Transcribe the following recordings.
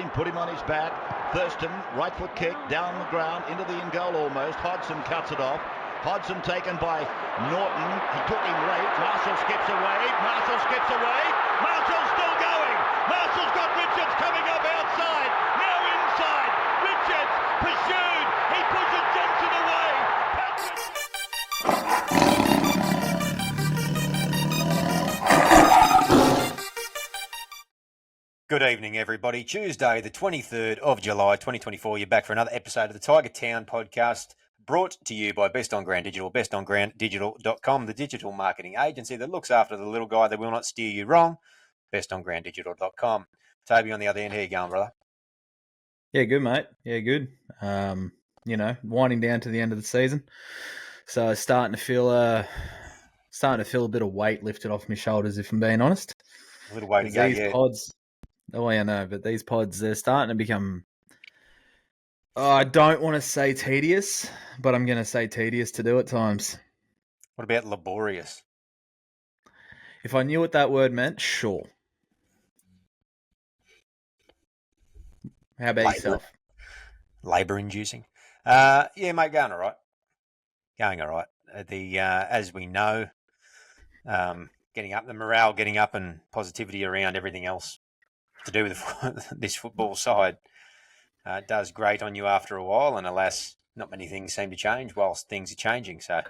Hodgson put him on his back. Thurston, right foot kick, down the ground, into the in goal almost. Hodgson cuts it off. Hodgson taken by Norton. He took him late. Marshall skips away. Marshall's still going. Marshall's got Richards coming up outside. Now inside. Richards pursued. He pushes Johnson away. Good evening, everybody. Tuesday, the 23rd of July, 2024. You're back for another episode of the Tiger Town podcast, brought to you by Best on Ground Digital, bestongrounddigital.com, the digital marketing agency that looks after the little guy that will not steer you wrong, bestongrounddigital.com. Toby on the other end, how you going, brother? Yeah, good, mate. Yeah, good. Winding down to the end of the season, so starting to feel a bit of weight lifted off my shoulders, if I'm being honest. A little way to go, yeah. Pods, I know, but these pods, they're starting to become, I don't want to say tedious, but I'm going to say tedious to do at times. What about laborious? If I knew what that word meant, sure. How about yourself? Labour-inducing. Yeah, mate, going all right. As we know, getting up, the morale getting up and positivity around everything else to do with this football side does grate on you after a while, and alas, not many things seem to change whilst things are changing. So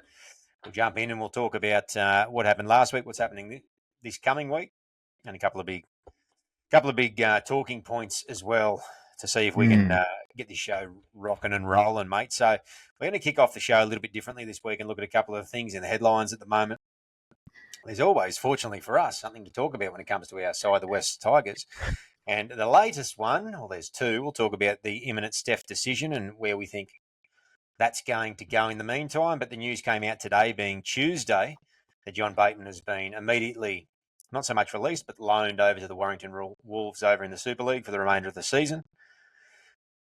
we'll jump in and we'll talk about what happened last week, what's happening this coming week, and a couple of big talking points as well to see if we can get this show rocking and rolling, mate. So we're going to kick off the show a little bit differently this week and look at a couple of things in the headlines at the moment. There's always, fortunately for us, something to talk about when it comes to our side, the West Tigers. And the latest one, well, there's two. We'll talk about the imminent Steph decision and where we think that's going to go in the meantime. But the news came out today, being Tuesday, that John Bateman has been immediately not so much released, but loaned over to the Warrington Wolves over in the Super League for the remainder of the season.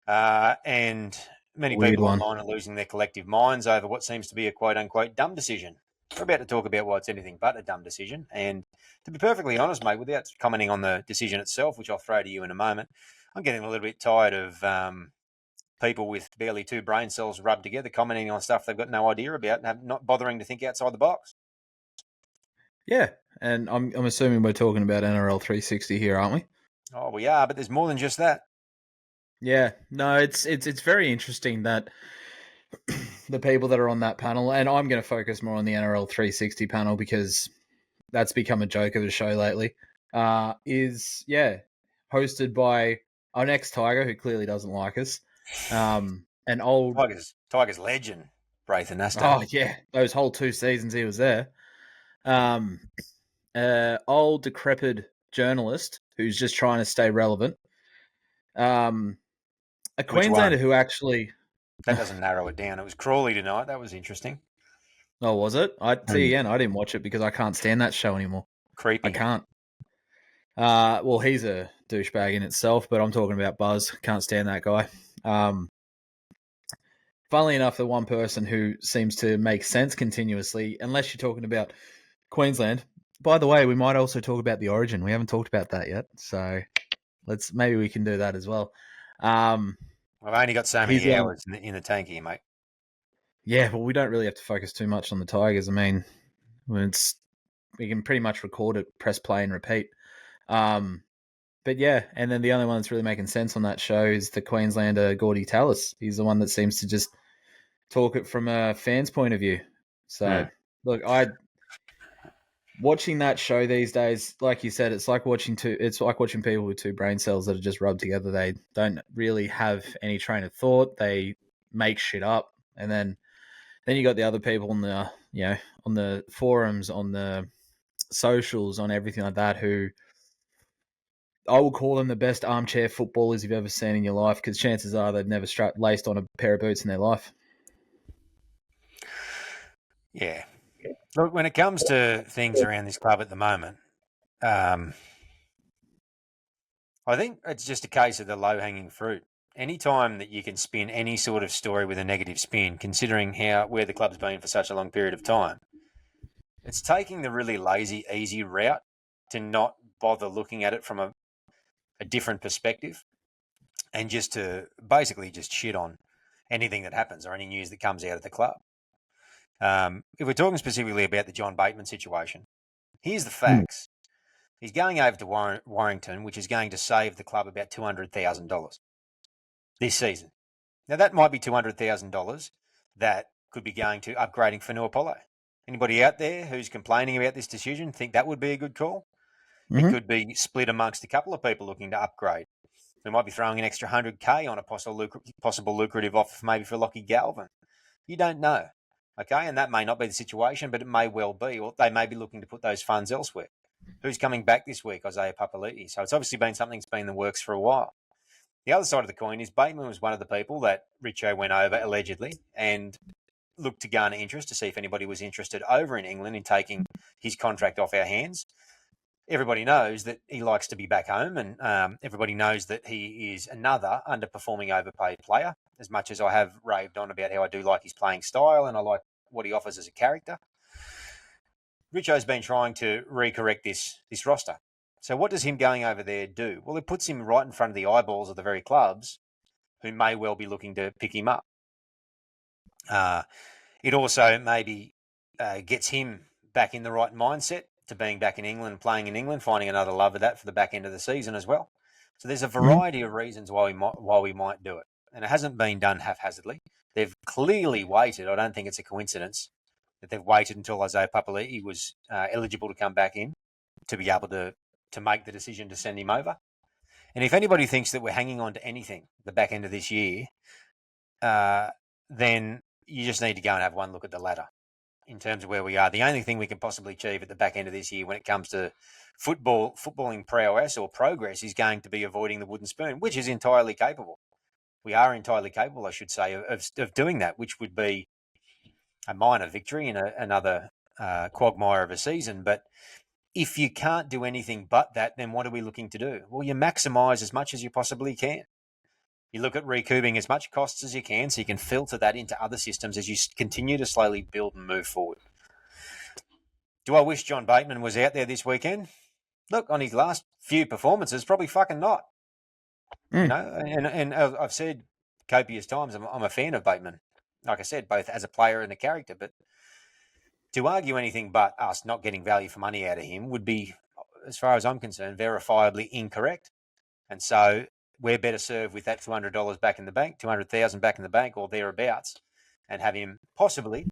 And many people online are losing their collective minds over what seems to be a quote-unquote dumb decision. We're about to talk about why it's anything but a dumb decision. And to be perfectly honest, mate, without commenting on the decision itself, which I'll throw to you in a moment, I'm getting a little bit tired of people with barely two brain cells rubbed together commenting on stuff they've got no idea about and not bothering to think outside the box. Yeah, and I'm assuming we're talking about NRL 360 here, aren't we? Oh, we are, but there's more than just that. Yeah, no, it's very interesting that the people that are on that panel, and I'm going to focus more on the NRL 360 panel because that's become a joke of a show lately, is hosted by an ex-Tiger who clearly doesn't like us, an old Tigers legend, Braith Anasta. Oh yeah, those whole 2 seasons he was there. Old decrepit journalist who's just trying to stay relevant. A Queenslander who actually... That doesn't narrow it down. It was Crawley tonight. That was interesting. Oh, was it? I didn't watch it because I can't stand that show anymore. Creepy. I can't. Well, he's a douchebag in itself, but I'm talking about Buzz. Can't stand that guy. Funnily enough, the one person who seems to make sense continuously, unless you're talking about Queensland. By the way, we might also talk about the Origin. We haven't talked about that yet, so maybe we can do that as well. I've only got so many hours in the tank here, mate. Yeah, but we don't really have to focus too much on the Tigers. I mean, we can pretty much record it, press play and repeat. But yeah, and then the only one that's really making sense on that show is the Queenslander Gordy Tallis. He's the one that seems to just talk it from a fan's point of view. So, Look, watching that show these days, like you said, it's like watching people with two brain cells that are just rubbed together. They don't really have any train of thought. They make shit up, and then you got the other people on the on the forums, on the socials, on everything like that, who I will call them the best armchair footballers you've ever seen in your life, because chances are they've never laced on a pair of boots in their life. Yeah. Look, when it comes to things around this club at the moment, I think it's just a case of the low-hanging fruit. Any time that you can spin any sort of story with a negative spin, considering where the club's been for such a long period of time, it's taking the really lazy, easy route to not bother looking at it from a different perspective. and just to basically just shit on anything that happens or any news that comes out of the club. If we're talking specifically about the John Bateman situation, here's the facts. He's going over to Warrington, which is going to save the club about $200,000 this season. Now, that might be $200,000 that could be going to upgrading Fanua-Polo. Anybody out there who's complaining about this decision think that would be a good call? It could be split amongst a couple of people looking to upgrade. We might be throwing an extra $100K on a possible lucrative offer maybe for Lockie Galvin. You don't know, okay? And that may not be the situation, but it may well be. Or they may be looking to put those funds elsewhere. Who's coming back this week? Isaiah Papali'i. So it's obviously been something that's been in the works for a while. The other side of the coin is Bateman was one of the people that Richo went over allegedly and looked to garner interest to see if anybody was interested over in England in taking his contract off our hands. Everybody knows that he likes to be back home, and everybody knows that he is another underperforming, overpaid player. As much as I have raved on about how I do like his playing style and I like what he offers as a character, Richo's been trying to recorrect this roster. So what does him going over there do? Well, it puts him right in front of the eyeballs of the very clubs who may well be looking to pick him up. It also maybe gets him back in the right mindset to being back in England, playing in England, finding another love of that for the back end of the season as well. So there's a variety of reasons why we might do it. And it hasn't been done haphazardly. They've clearly waited. I don't think it's a coincidence that they've waited until Isaiah Papali'i was eligible to come back in to be able to make the decision to send him over. And if anybody thinks that we're hanging on to anything the back end of this year, then you just need to go and have one look at the ladder in terms of where we are. The only thing we can possibly achieve at the back end of this year when it comes to footballing prowess or progress is going to be avoiding the wooden spoon, which is entirely capable. We are entirely capable, I should say, of doing that, which would be a minor victory in another quagmire of a season. But if you can't do anything but that, then what are we looking to do? Well, you maximise as much as you possibly can. You look at recouping as much costs as you can so you can filter that into other systems as you continue to slowly build and move forward. Do I wish John Bateman was out there this weekend? Look, on his last few performances, probably fucking not. You know, and I've said copious times I'm a fan of Bateman. Like I said, both as a player and a character. But to argue anything but us not getting value for money out of him would be, as far as I'm concerned, verifiably incorrect. And so we're better served with that $200 back in the bank, $200,000 back in the bank or thereabouts, and have him possibly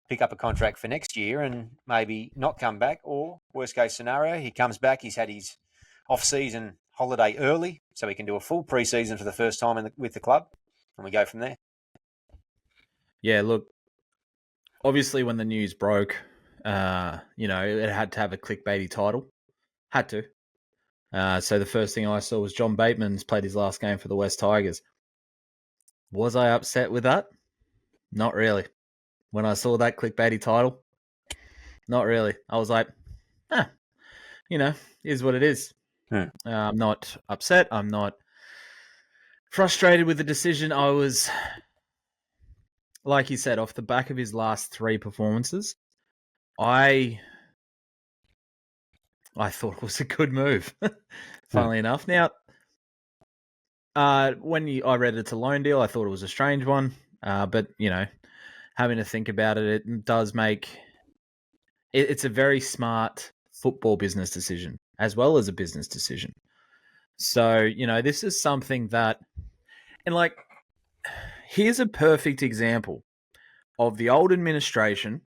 pick up a contract for next year and maybe not come back. Or worst case scenario, he comes back, he's had his off-season holiday early, so he can do a full pre-season for the first time with the club, and we go from there. Yeah, look, obviously when the news broke, it had to have a clickbaity title. Had to. So the first thing I saw was John Bateman's played his last game for the West Tigers. Was I upset with that? Not really. When I saw that clickbaity title, not really. I was like, is what it is. I'm not upset. I'm not frustrated with the decision. I was, like you said, off the back of his last 3 performances, I thought it was a good move, funnily enough. Now, when I read it's a loan deal, I thought it was a strange one. But, having to think about it, it does make... It's a very smart football business decision, as well as a business decision. So, this is something that... And, here's a perfect example of the old administration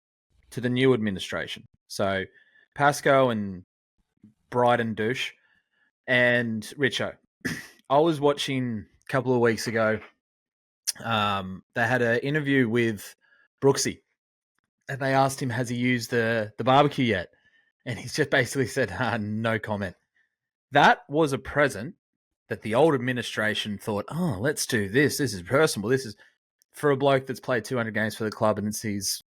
to the new administration. So, Pascoe and Bryden Douche and Richo. I was watching a couple of weeks ago. They had an interview with Brooksy, and they asked him, has he used the barbecue yet? And he's just basically said, no comment. That was a present that the old administration thought, let's do this. This is personal. This is for a bloke that's played 200 games for the club, and it's his,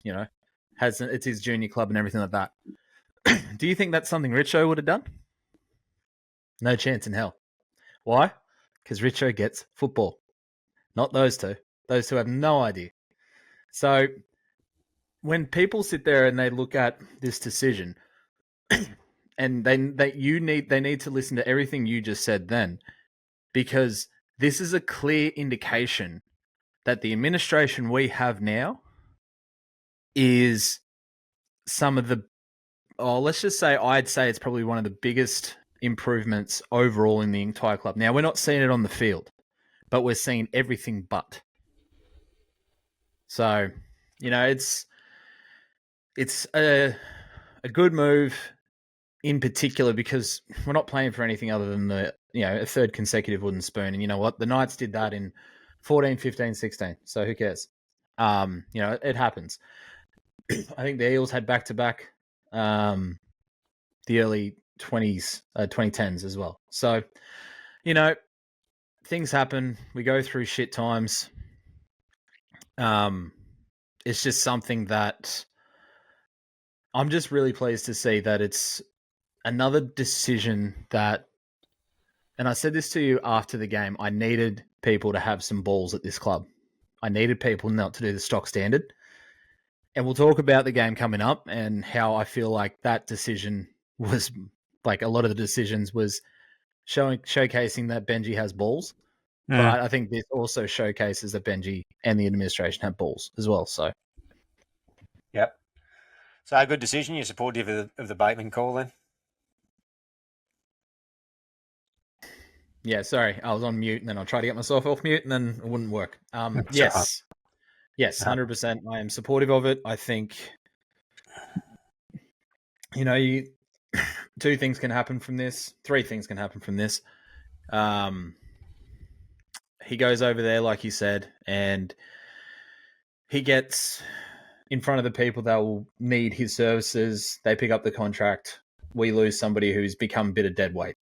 it's his junior club and everything like that. Do you think that's something Richo would have done? No chance in hell. Why? Because Richo gets football. Not those two. Those two have no idea. So when people sit there and they look at this decision, and they need to listen to everything you just said then, because this is a clear indication that the administration we have now is some of the, let's just say, I'd say it's probably one of the biggest improvements overall in the entire club. Now, we're not seeing it on the field, but we're seeing everything but. So, it's a good move in particular because we're not playing for anything other than a third consecutive wooden spoon. And you know what? The Knights did that in 14, 15, 16. So who cares? It happens. I think the Eels had back-to-back the early 2010s as well. So, things happen. We go through shit times. It's just something that I'm just really pleased to see that it's another decision that, and I said this to you after the game, I needed people to have some balls at this club. I needed people not to do the stock standard. And we'll talk about the game coming up and how I feel like that decision was, like a lot of the decisions was showcasing that Benji has balls. But I think this also showcases that Benji and the administration have balls as well. So, Yep. So a good decision. You're supportive of the Bateman call then? Yeah, sorry. I was on mute and then I'll try to get myself off mute and then it wouldn't work. Yes. Yes, 100%. I am supportive of it. I think, two things can happen from this. Three things can happen from this. He goes over there, like you said, and he gets in front of the people that will need his services. They pick up the contract. We lose somebody who's become a bit of dead weight.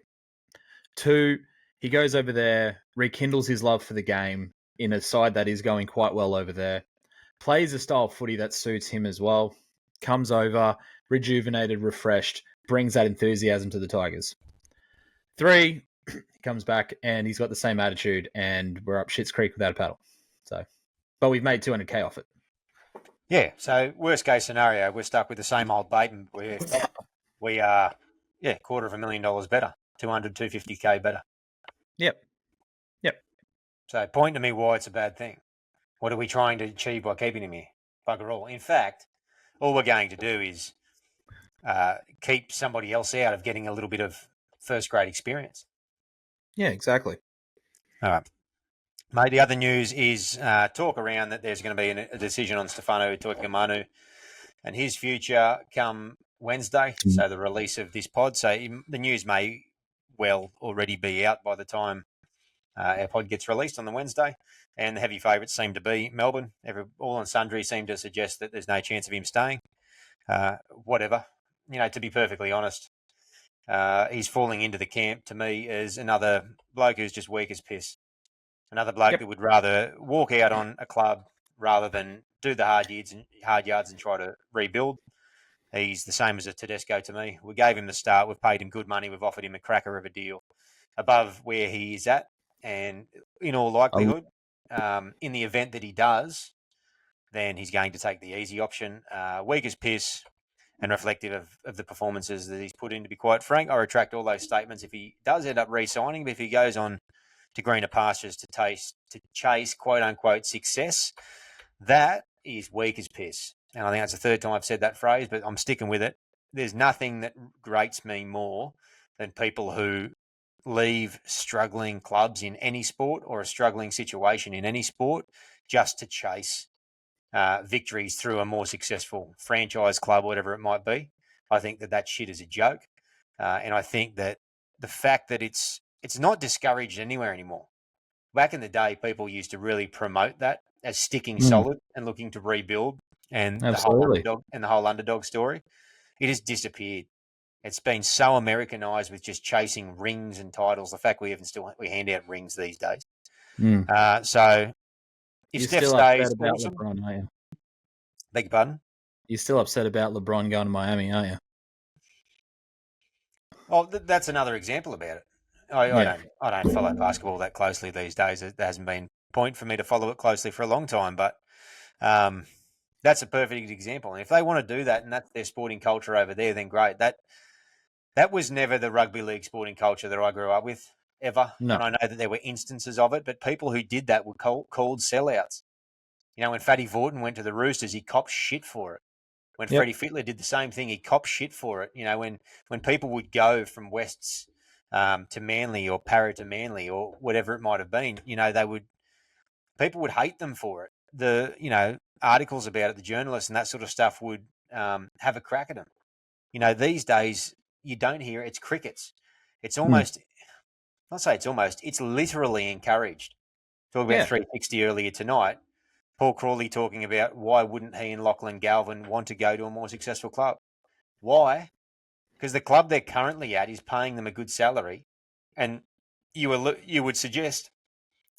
Two, he goes over there, rekindles his love for the game in a side that is going quite well over there, plays a style of footy that suits him as well, comes over, rejuvenated, refreshed, brings that enthusiasm to the Tigers. Three, he comes back and he's got the same attitude and we're up Schitt's Creek without a paddle. So, but we've made 200K off it. Yeah, so worst case scenario, we're stuck with the same old Bateman where we are, $250,000 better, 250K better. Yep. So point to me why it's a bad thing. What are we trying to achieve by keeping him here? Bugger all. In fact, all we're going to do is keep somebody else out of getting a little bit of first-grade experience. Yeah, exactly. All right. Mate, the other news is talk around that there's going to be a decision on Stefano Toikamanu and his future come Wednesday, so the release of this pod. So the news may well already be out by the time our pod gets released on the Wednesday, and the heavy favourites seem to be Melbourne. All and sundry seem to suggest that there's no chance of him staying. Whatever. To be perfectly honest, he's falling into the camp, to me, as another bloke who's just weak as piss. Another bloke that would rather walk out on a club rather than do the hard yards and try to rebuild. He's the same as a Tedesco to me. We gave him the start. We've paid him good money. We've offered him a cracker of a deal above where he is at. And in all likelihood, in the event that he does, then he's going to take the easy option. Weak as piss and reflective of the performances that he's put in, to be quite frank. I retract all those statements if he does end up re-signing, but if he goes on to greener pastures to chase quote-unquote success, that is weak as piss. And I think that's the third time I've said that phrase, but I'm sticking with it. There's nothing that grates me more than people who leave struggling clubs in any sport or a struggling situation in any sport just to chase victories through a more successful franchise club, whatever it might be. I think that shit is a joke. And I think that the fact that it's not discouraged anywhere anymore. Back in the day, people used to really promote that as sticking solid and looking to rebuild, and the whole underdog story. It has disappeared. It's been so Americanized with just chasing rings and titles. The fact we hand out rings these days. So if Steph stays, awesome. LeBron, are you? Beg your pardon? You're still upset about LeBron going to Miami, aren't you? Well, that's another example about it. I don't follow basketball that closely these days. There hasn't been a point for me to follow it closely for a long time, but that's a perfect example. And if they want to do that and that's their sporting culture over there, then great. That was never the rugby league sporting culture that I grew up with. ever. No. And I know that there were instances of it, but people who did that were called sellouts. You know, when Fatty Vaughton went to the Roosters, he copped shit for it. When Yep. Freddie Fittler did the same thing, he copped shit for it. You know, when people would go from Wests to Manly or Parra to Manly or whatever it might have been, you know, people would hate them for it. The, you know, articles about it, the journalists and that sort of stuff would have a crack at them. You know, these days you don't hear it. It's crickets. It's almost, I'll say it's literally encouraged. Talk about Yeah. 360 earlier tonight. Paul Crawley talking about why wouldn't he and Lachlan Galvin want to go to a more successful club? Why? Because the club they're currently at is paying them a good salary, and you would suggest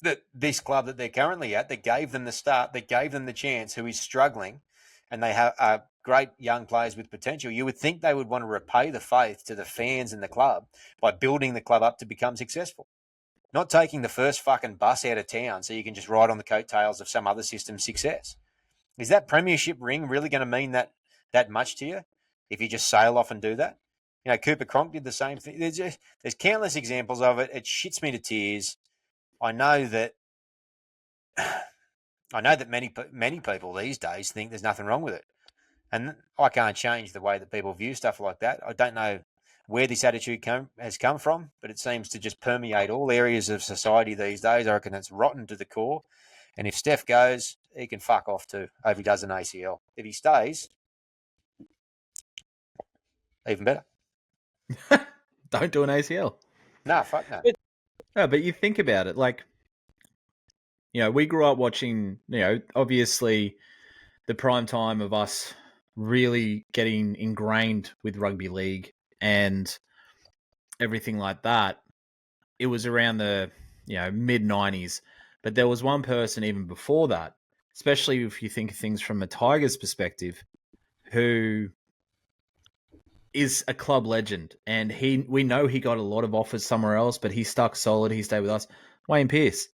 that this club that they're currently at, that gave them the start, that gave them the chance, who is struggling, and they have great young players with potential, you would think they would want to repay the faith to the fans and the club by building the club up to become successful. Not taking the first fucking bus out of town so you can just ride on the coattails of some other system's success. Is that premiership ring really going to mean that much to you if you just sail off and do that? You know, Cooper Cronk did the same thing. There's countless examples of it. It shits me to tears. I know that many people these days think there's nothing wrong with it, and I can't change the way that people view stuff like that. I don't know where this attitude has come from, but it seems to just permeate all areas of society these days. I reckon it's rotten to the core. And if Steph goes, he can fuck off too. If he does an ACL, if he stays, even better. Don't do an ACL. No, fuck no. But you think about it, like, you know, we grew up watching, you know, obviously the prime time of us really getting ingrained with rugby league and everything like that. It was around the, you know, mid 90s. But there was one person even before that, especially if you think of things from a Tigers perspective, who is a club legend. And we know he got a lot of offers somewhere else, but he stuck solid. He stayed with us. Wayne Pearce.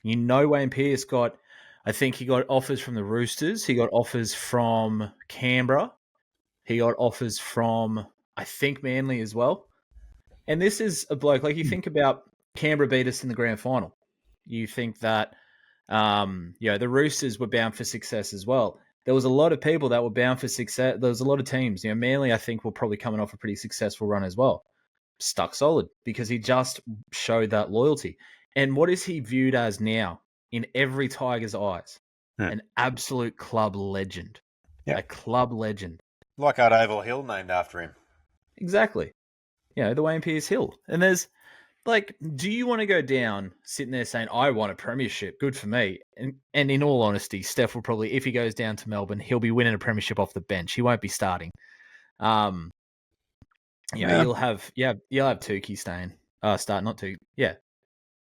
You know, Wayne Pearce I think he got offers from the Roosters. He got offers from Canberra. He got offers from, I think, Manly as well. And this is a bloke, like, you think about Canberra beat us in the grand final. You think that, you know, the Roosters were bound for success as well. There was a lot of people that were bound for success. There was a lot of teams. You know, Manly, I think, were probably coming off a pretty successful run as well. Stuck solid because he just showed that loyalty. And what is he viewed as now in every Tiger's eyes? An absolute club legend. Yeah. A club legend. Leichhardt Oval Hill named after him. Exactly. You know, the Wayne Pearce Hill. And there's, like, do you want to go down sitting there saying, I want a premiership, good for me? And in all honesty, Steph will probably, if he goes down to Melbourne, he'll be winning a premiership off the bench. He won't be starting. You know, you'll have Tukey starting, not Tukey. Yeah.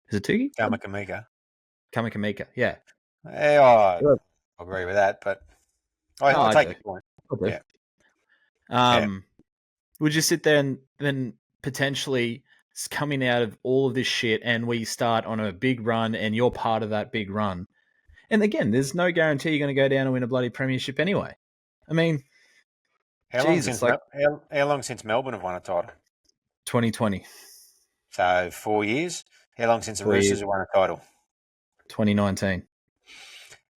Is it Tukey? Kamikamica, yeah. I agree with that, but I take your point. Yeah. Would you sit there and then potentially coming out of all of this shit and we start on a big run and you're part of that big run? And again, there's no guarantee you're going to go down and win a bloody premiership anyway. I mean, how long since Melbourne have won a title? 2020. So 4 years. How long since the Roosters have won a title? 2019.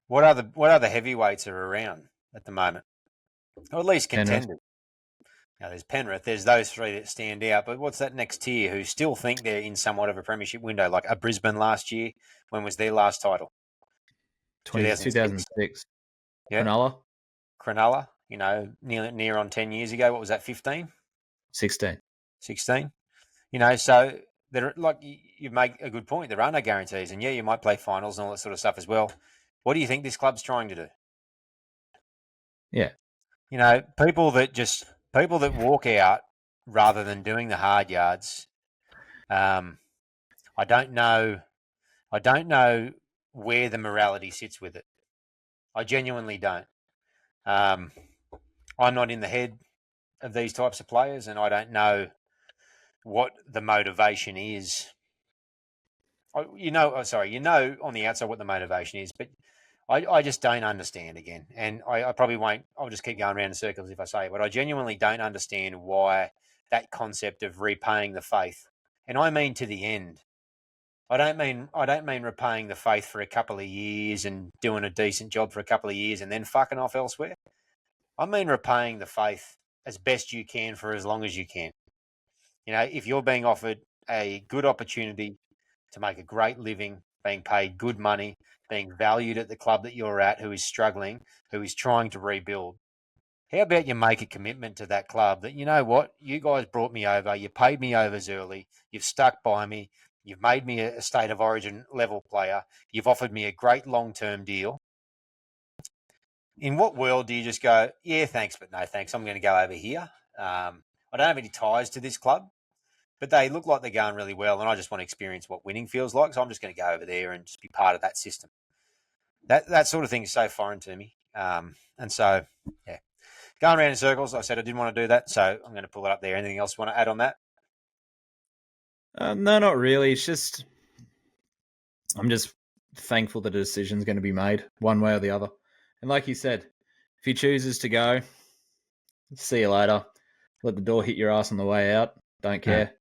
What other heavyweights are around at the moment? Or at least contenders. Now, there's Penrith. There's those three that stand out. But what's that next tier who still think they're in somewhat of a premiership window? Like a Brisbane last year. When was their last title? 2006. Yeah. Cronulla, you know, near on 10 years ago. What was that, 15? 16. You know, so there, like, you make a good point. There are no guarantees. And, yeah, you might play finals and all that sort of stuff as well. What do you think this club's trying to do? Yeah. You know, people that walk out rather than doing the hard yards. I don't know where the morality sits with it. I genuinely don't. I'm not in the head of these types of players, and I don't know what the motivation is. You know on the outside what the motivation is, but I just don't understand again. And I probably won't. I'll just keep going around in circles if I say it, but I genuinely don't understand why that concept of repaying the faith and I mean to the end. I don't mean repaying the faith for a couple of years and doing a decent job for a couple of years and then fucking off elsewhere. I mean repaying the faith as best you can for as long as you can. You know, if you're being offered a good opportunity to make a great living, being paid good money, being valued at the club that you're at, who is struggling, who is trying to rebuild, how about you make a commitment to that club that, you know what, you guys brought me over, you paid me overs early, you've stuck by me, you've made me a state of origin level player, you've offered me a great long-term deal. In what world do you just go, yeah, thanks, but no thanks, I'm going to go over here? I don't have any ties to this club, but they look like they're going really well, and I just want to experience what winning feels like, so I'm just going to go over there and just be part of that system. That sort of thing is so foreign to me. And so, yeah. Going around in circles, I said I didn't want to do that, so I'm going to pull it up there. Anything else you want to add on that? No, not really. It's just I'm just thankful that a decision's going to be made one way or the other. And like you said, if he chooses to go, see you later. Let the door hit your ass on the way out. Don't care.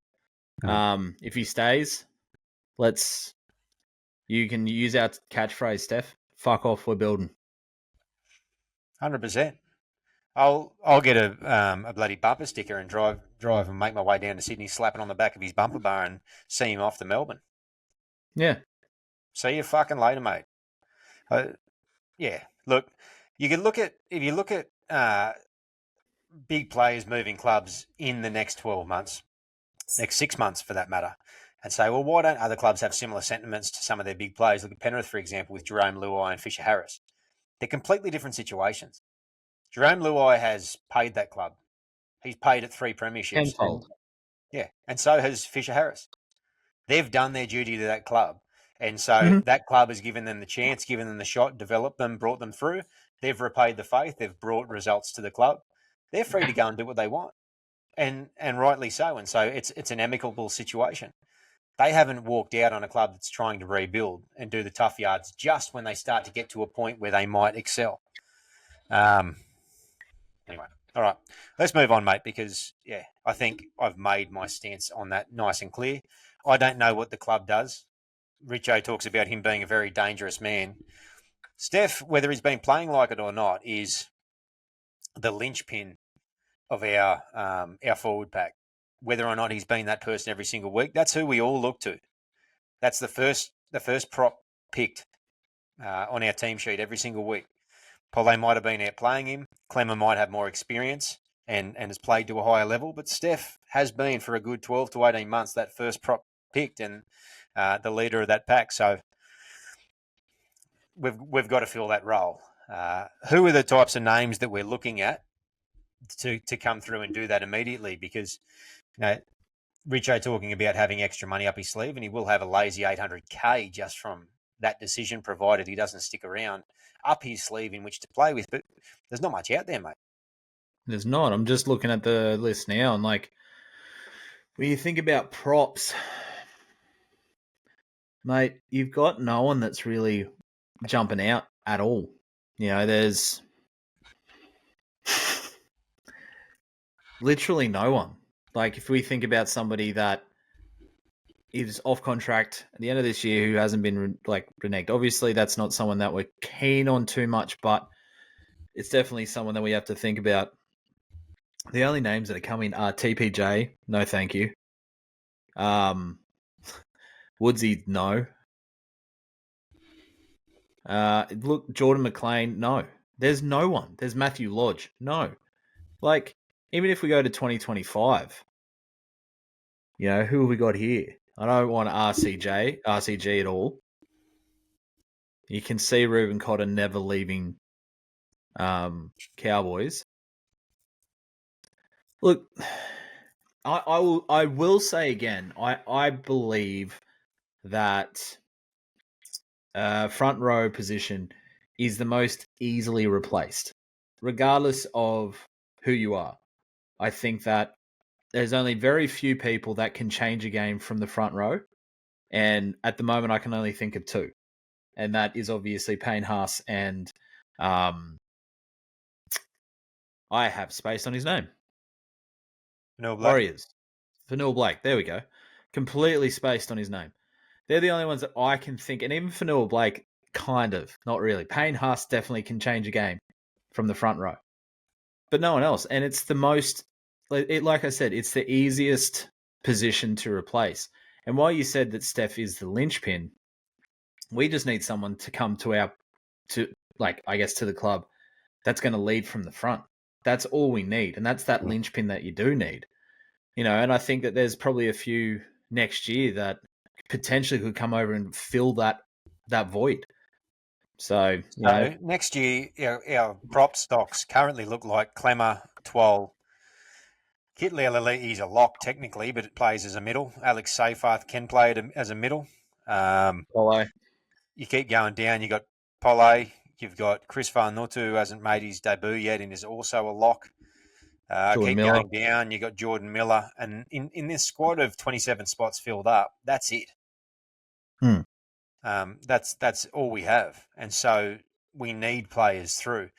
If he stays, you can use our catchphrase, Steph. Fuck off, we're building. 100%. I'll get a bloody bumper sticker and drive and make my way down to Sydney, slap it on the back of his bumper bar, and see him off to Melbourne. Yeah. See you fucking later, mate. Yeah. Look, you can look at big players moving clubs in the next 12 months, next 6 months for that matter, and say, well, why don't other clubs have similar sentiments to some of their big players? Look at Penrith, for example, with Jerome Luai and Fisher Harris. They're completely different situations. Jerome Luai has paid that club. He's paid it 3 premierships. Tenfold. Yeah, and so has Fisher Harris. They've done their duty to that club. And so that club has given them the chance, given them the shot, developed them, brought them through. They've repaid the faith. They've brought results to the club. They're free to go and do what they want, and rightly so. And so it's an amicable situation. They haven't walked out on a club that's trying to rebuild and do the tough yards just when they start to get to a point where they might excel. Anyway, all right, let's move on, mate, because, yeah, I think I've made my stance on that nice and clear. I don't know what the club does. Richo talks about him being a very dangerous man. Steph, whether he's been playing like it or not, is the linchpin of our forward pack. Whether or not he's been that person every single week, that's who we all look to. That's the first prop picked on our team sheet every single week. Pauline might have been out playing him. Clemmer might have more experience and has played to a higher level. But Steph has been, for a good 12 to 18 months, that first prop picked and the leader of that pack. So we've got to fill that role. Who are the types of names that we're looking at to come through and do that immediately? Because, you know, Richo talking about having extra money up his sleeve, and he will have a lazy 800K just from that decision, provided he doesn't stick around, up his sleeve in which to play with. But there's not much out there, mate. There's not. I'm just looking at the list now, and like, when you think about props, mate, you've got no one that's really jumping out at all. You know, there's literally no one. Like, if we think about somebody that is off contract at the end of this year who hasn't been reneged, obviously that's not someone that we're keen on too much, but it's definitely someone that we have to think about. The only names that are coming are TPJ, no thank you. Woodsy, no. Look, Jordan McLean, no. There's no one. There's Matthew Lodge, no. Like, even if we go to 2025, you know, who have we got here? I don't want RCG at all. You can see Reuben Cotter never leaving Cowboys. Look, I will say again, I believe that front row position is the most easily replaced, regardless of who you are. I think that there's only very few people that can change a game from the front row. And at the moment, I can only think of two. And that is obviously Payne Haas and I have spaced on his name. No, Warriors. Vanilla Blake. There we go. completely spaced on his name. They're the only ones that I can think, and even Fanua Blake, kind of, not really. Payne Haas definitely can change a game from the front row, but no one else. And it's the most, like I said, it's the easiest position to replace. And while you said that Steph is the linchpin, we just need someone to come to the club that's going to lead from the front. That's all we need, and that's that linchpin that you do need. And I think that there's probably a few next year that potentially could come over and fill that void. So next year, our prop stocks currently look like Clemmer, Twal, Kitley, he's a lock technically, but it plays as a middle. Alex Seyfarth can play it as a middle. You keep going down, you got Pole, you've got Chris Farnutu, who hasn't made his debut yet and is also a lock. Keep Miller. going down, you got Jordan Miller. And in this squad of 27 spots filled up, that's it. That's all we have. And so we need players through.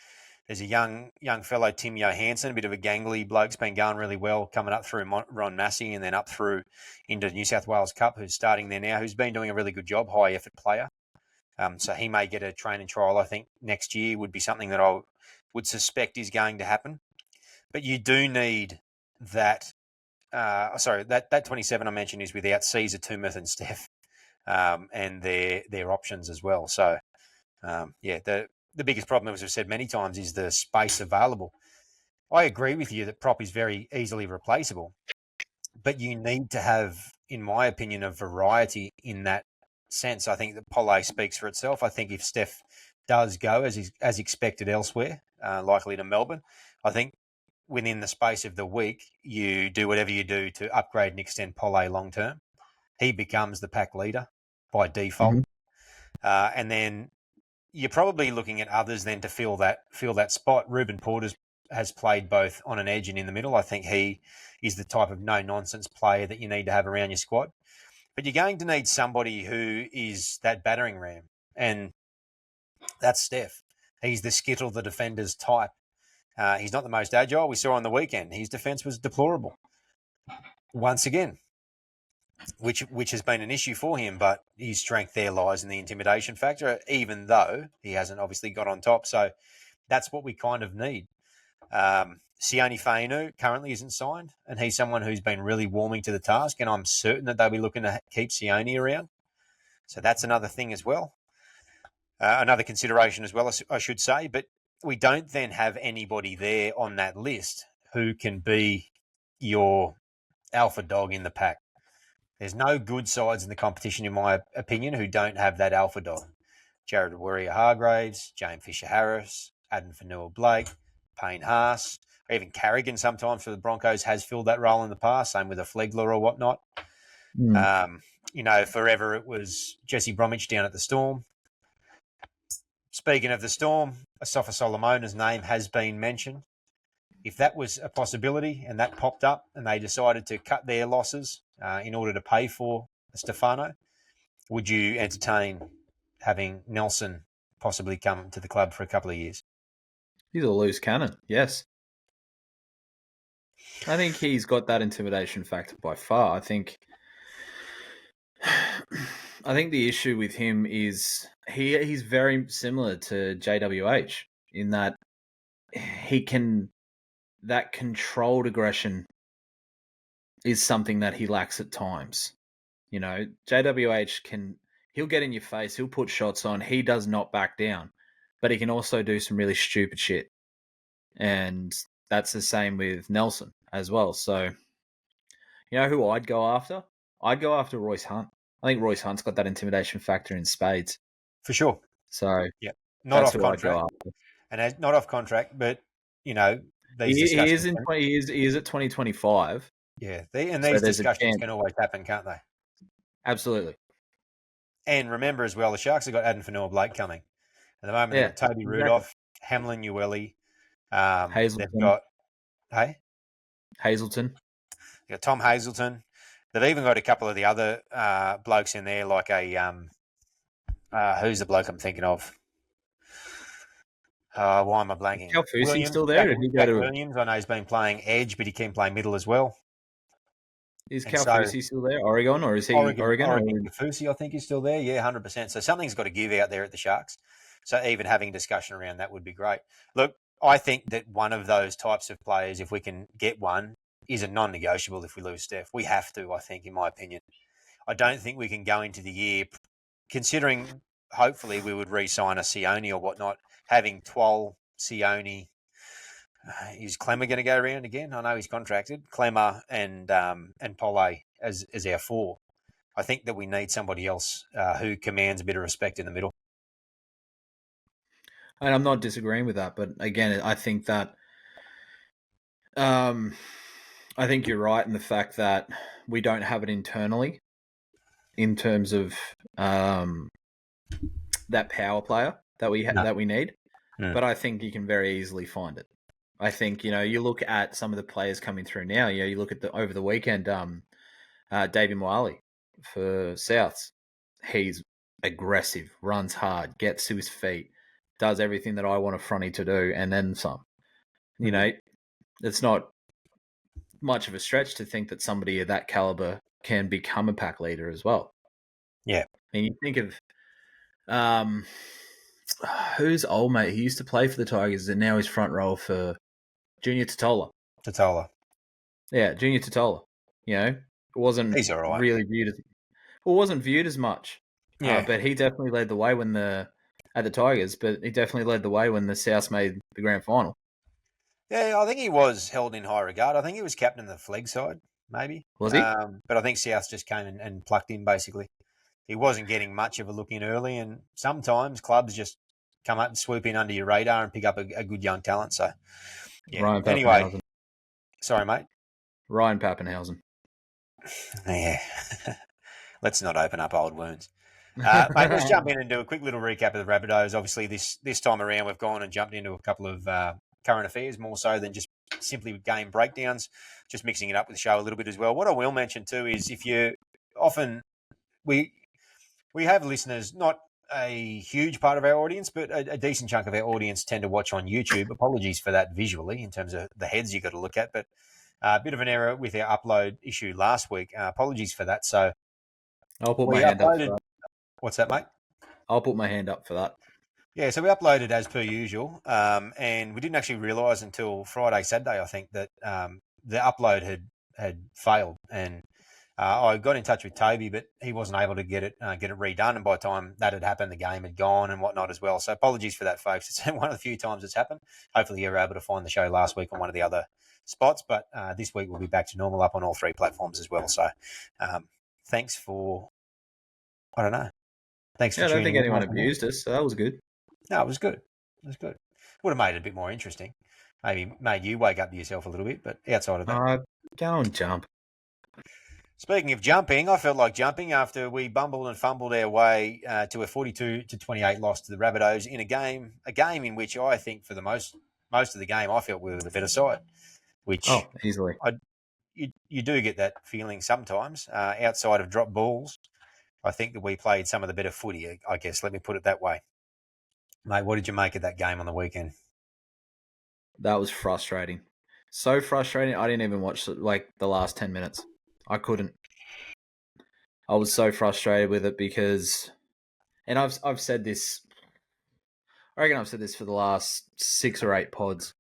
There's a young fellow, Tim Johansson, a bit of a gangly bloke, has been going really well, coming up through Ron Massey and then up through into New South Wales Cup, who's starting there now, who's been doing a really good job, high-effort player. So he may get a training trial, I think, next year would be something that I would suspect is going to happen. But you do need that. That 27 I mentioned is without Caesar, Toomuth and Steph and their options as well. So, the biggest problem, as I've said many times, is the space available. I agree with you that prop is very easily replaceable, but you need to have, in my opinion, a variety in that sense. I think that Pole speaks for itself. I think if Steph does go as expected elsewhere, likely to Melbourne, I think within the space of the week, you do whatever you do to upgrade and extend Pole long term. He becomes the pack leader by default, and then you're probably looking at others then to fill that spot. Ruben Porter has played both on an edge and in the middle. I think he is the type of no-nonsense player that you need to have around your squad. But you're going to need somebody who is that battering ram, and that's Steph. He's the skittle, the defender's type. He's not the most agile. We saw on the weekend his defence was deplorable once again, which has been an issue for him, but his strength there lies in the intimidation factor, even though he hasn't obviously got on top. So that's what we kind of need. Sione Fainu currently isn't signed, and he's someone who's been really warming to the task, and I'm certain that they'll be looking to keep Sione around. So that's another thing as well. Another consideration as well, I should say. But we don't then have anybody there on that list who can be your alpha dog in the pack. There's no good sides in the competition, in my opinion, who don't have that alpha dog. Jared Warrior-Hargraves, James Fisher-Harris, Adam Fanua-Blake, Payne Haas, or even Carrigan sometimes for the Broncos has filled that role in the past, same with a Flegler or whatnot. Forever it was Jesse Bromwich down at the Storm. Speaking of the Storm, Asafa Solomona's name has been mentioned. If that was a possibility and that popped up and they decided to cut their losses in order to pay for Stefano, would you entertain having Nelson possibly come to the club for a couple of years? He's a loose cannon, yes. I think he's got that intimidation factor by far. I think the issue with him is he's very similar to JWH in that he can, that controlled aggression is something that he lacks at times. JWH he'll get in your face, he'll put shots on, he does not back down, but he can also do some really stupid shit. And that's the same with Nelson as well. So, who I'd go after? I'd go after Royce Hunt. I think Royce Hunt's got that intimidation factor in spades. For sure. So, yeah, not off contract. And not off contract, but, he is at 2025. Yeah, these discussions can always happen, can't they? Absolutely. And remember as well, the Sharks have got Adam Fanua-Blake coming. At the moment, they've got Toby Rudolph, Hamlin Ueli. Hazelton. They've got, Hazelton. They've got Tom Hazelton. They've even got a couple of the other blokes in there, like who's the bloke I'm thinking of? Why am I blanking? Cal Fusi's still there? Williams. I know he's been playing edge, but he can play middle as well. Is And so Kaufusi still there? Oregon, or is he Oregon Oregon? Kafusi, I think, is still there. Yeah, 100%. So something's got to give out there at the Sharks. So even having discussion around that would be great. Look, I think that one of those types of players, if we can get one, is a non-negotiable if we lose Steph. We have to, I think, in my opinion. I don't think we can go into the year, considering hopefully we would re-sign a Sione or whatnot, having Twal, Sione. Is Clemmer going to go around again? I know he's contracted. Clemmer and Pole as our four. I think that we need somebody else who commands a bit of respect in the middle. And I'm not disagreeing with that, but again, I think that I think you're right in the fact that we don't have it internally in terms of that power player that we that we need. But I think you can very easily find it. I think you look at some of the players coming through now. You look at over the weekend, David Wiley for Souths. He's aggressive, runs hard, gets to his feet, does everything that I want a fronty to do, and then some. It's not much of a stretch to think that somebody of that caliber can become a pack leader as well. Yeah. And you think of who's old mate? He used to play for the Tigers, and now he's front row for Junior Totola. Yeah, Junior Totola. It wasn't He's all right. really viewed as wasn't viewed as much. Yeah. But he definitely led the way at the Tigers, but he definitely led the way when the Souths made the grand final. Yeah, I think he was held in high regard. I think he was captain of the Flegg side, maybe. Was he? But I think Souths just came and plucked him, basically. He wasn't getting much of a look in early, and sometimes clubs just come up and swoop in under your radar and pick up a good young talent. So, yeah. Ryan Anyway, Pappenhausen. Sorry, mate. Ryan Pappenhausen. Yeah. Let's not open up old wounds. Mate, let's jump in and do a quick little recap of the Rabbitohs. Obviously, this time around, we've gone and jumped into a couple of current affairs, more so than just simply game breakdowns, just mixing it up with the show a little bit as well. What I will mention too is if you often we have listeners, not a huge part of our audience, but a decent chunk of our audience tend to watch on YouTube. Apologies for that visually in terms of the heads you've got to look at, but a bit of an error with our upload issue last week. Apologies for that. So I'll put my hand up for that. What's that, mate? I'll put my hand up for that. Yeah, so we uploaded as per usual, and we didn't actually realise until Friday, Saturday, I think, that the upload had failed. And I got in touch with Toby, but he wasn't able to get it redone. And by the time that had happened, the game had gone and whatnot as well. So apologies for that, folks. It's one of the few times it's happened. Hopefully you were able to find the show last week on one of the other spots, but this week we'll be back to normal up on all three platforms as well. So thanks for, I don't know. Thanks for tuning in. I don't think anyone abused us, so that was good. No, it was good. It was good. Would have made it a bit more interesting. Maybe made you wake up to yourself a little bit, but outside of that. Go and jump. Speaking of jumping, I felt like jumping after we bumbled and fumbled our way to a 42-28 loss to the Rabbitohs in a game in which I think for the most of the game I felt we were the better side. Which easily. You do get that feeling sometimes outside of drop balls. I think that we played some of the better footy, I guess. Let me put it that way. Mate, what did you make of that game on the weekend? That was frustrating. So frustrating. I didn't even watch the last 10 minutes. I couldn't. I was so frustrated with it because, and I've said this. I reckon I've said this for the last 6 or 8 pods.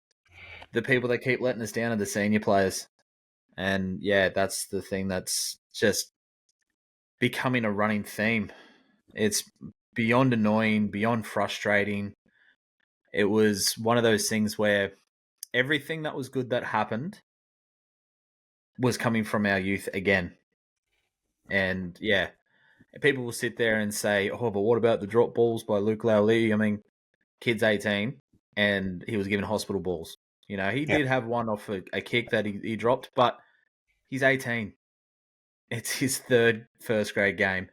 The people that keep letting us down are the senior players, and yeah, that's the thing that's just becoming a running theme. It's beyond annoying, beyond frustrating. It was one of those things where everything that was good that happened was coming from our youth again. And yeah, people will sit there and say, oh, but what about the drop balls by Luke Lowley? I mean, kid's 18 and he was given hospital balls. He did have one off a kick that he dropped, but he's 18. It's his third first grade game.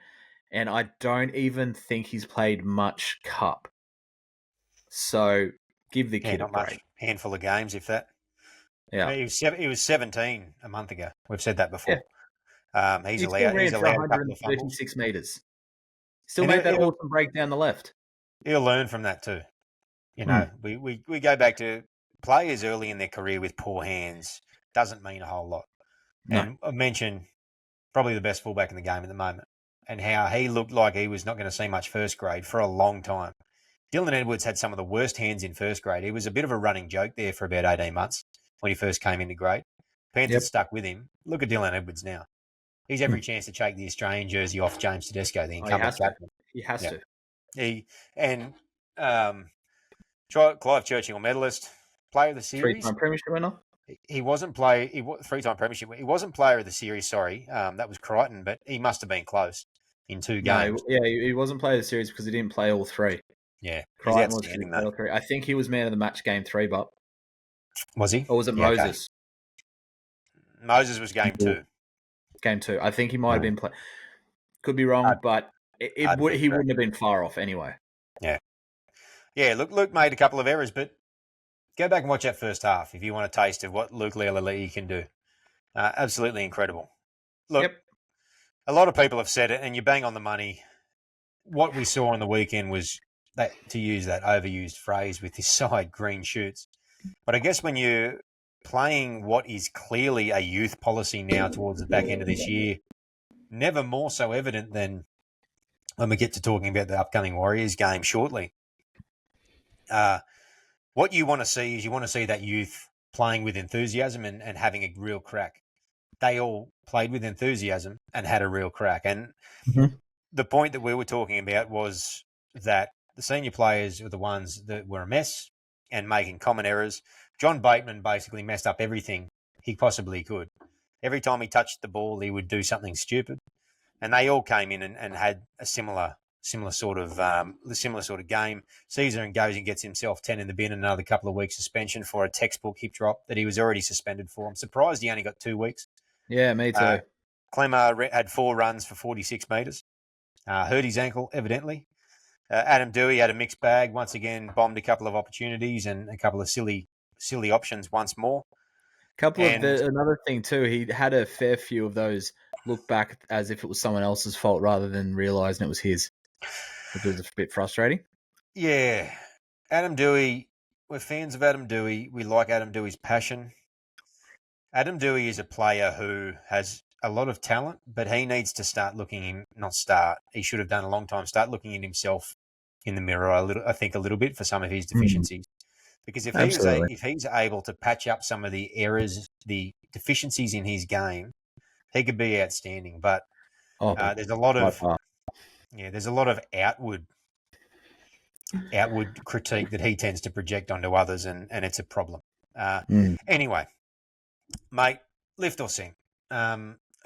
And I don't even think he's played much cup. So give the kid a break. Much. Handful of games, if that. Yeah. He was 17 a month ago. We've said that before. Yeah. He's allowed 136 metres. Still made that awesome break down the left. He'll learn from that too. We go back to players early in their career with poor hands. Doesn't mean a whole lot. No. And I mentioned probably the best fullback in the game at the moment, and how he looked like he was not going to see much first grade for a long time. Dylan Edwards had some of the worst hands in first grade. He was a bit of a running joke there for about 18 months when he first came into grade. Panthers stuck with him. Look at Dylan Edwards now. He's every chance to take the Australian jersey off James Tedesco, the incumbent captain. He has to. Clive Churchill medalist, player of the series. Three-time premiership winner. He wasn't three-time premiership. He wasn't player of the series. Sorry, that was Crichton, but he must have been close in 2 games. No, he wasn't player of the series because he didn't play all 3. Yeah, Crichton was all 3. I think he was man of the match game 3, but was he? Or was it Moses? Okay. Moses was game 2. Game 2. I think he might have been play. Could be wrong, but he wouldn't have been far off anyway. Yeah. Yeah, Luke made a couple of errors, but go back and watch that first half if you want a taste of what Luke Lealii can do. Absolutely incredible. Look, a lot of people have said it, and you bang on the money. What we saw on the weekend was, that, to use that overused phrase with his side, green shoots. But I guess when you're playing what is clearly a youth policy now towards the back end of this year, never more so evident than when we get to talking about the upcoming Warriors game shortly. What you want to see is you want to see that youth playing with enthusiasm and having a real crack. They all played with enthusiasm and had a real crack. And the point that we were talking about was that the senior players were the ones that were a mess and making common errors. John Bateman basically messed up everything he possibly could. Every time he touched the ball, he would do something stupid. And they all came in and had a similar sort of game. Caesar goes and gets himself 10 in the bin and another couple of weeks suspension for a textbook hip drop that he was already suspended for. I'm surprised he only got 2 weeks. Yeah, me too. Clemmer had 4 runs for 46 metres. Hurt his ankle, evidently. Adam Dewey had a mixed bag. Once again, bombed a couple of opportunities and a couple of silly options once more. Another thing too, he had a fair few of those look back as if it was someone else's fault rather than realising it was his, which was a bit frustrating. Yeah. Adam Dewey, we're fans of Adam Dewey. We like Adam Dewey's passion. Adam Dewey is a player who has a lot of talent, but he needs to he should have done a long time, start looking at himself in the mirror I think a little bit for some of his deficiencies. Because if he's able to patch up some of the errors, the deficiencies in his game, he could be outstanding. But there's a lot of outward critique that he tends to project onto others, and it's a problem. Anyway, mate, lift or sink?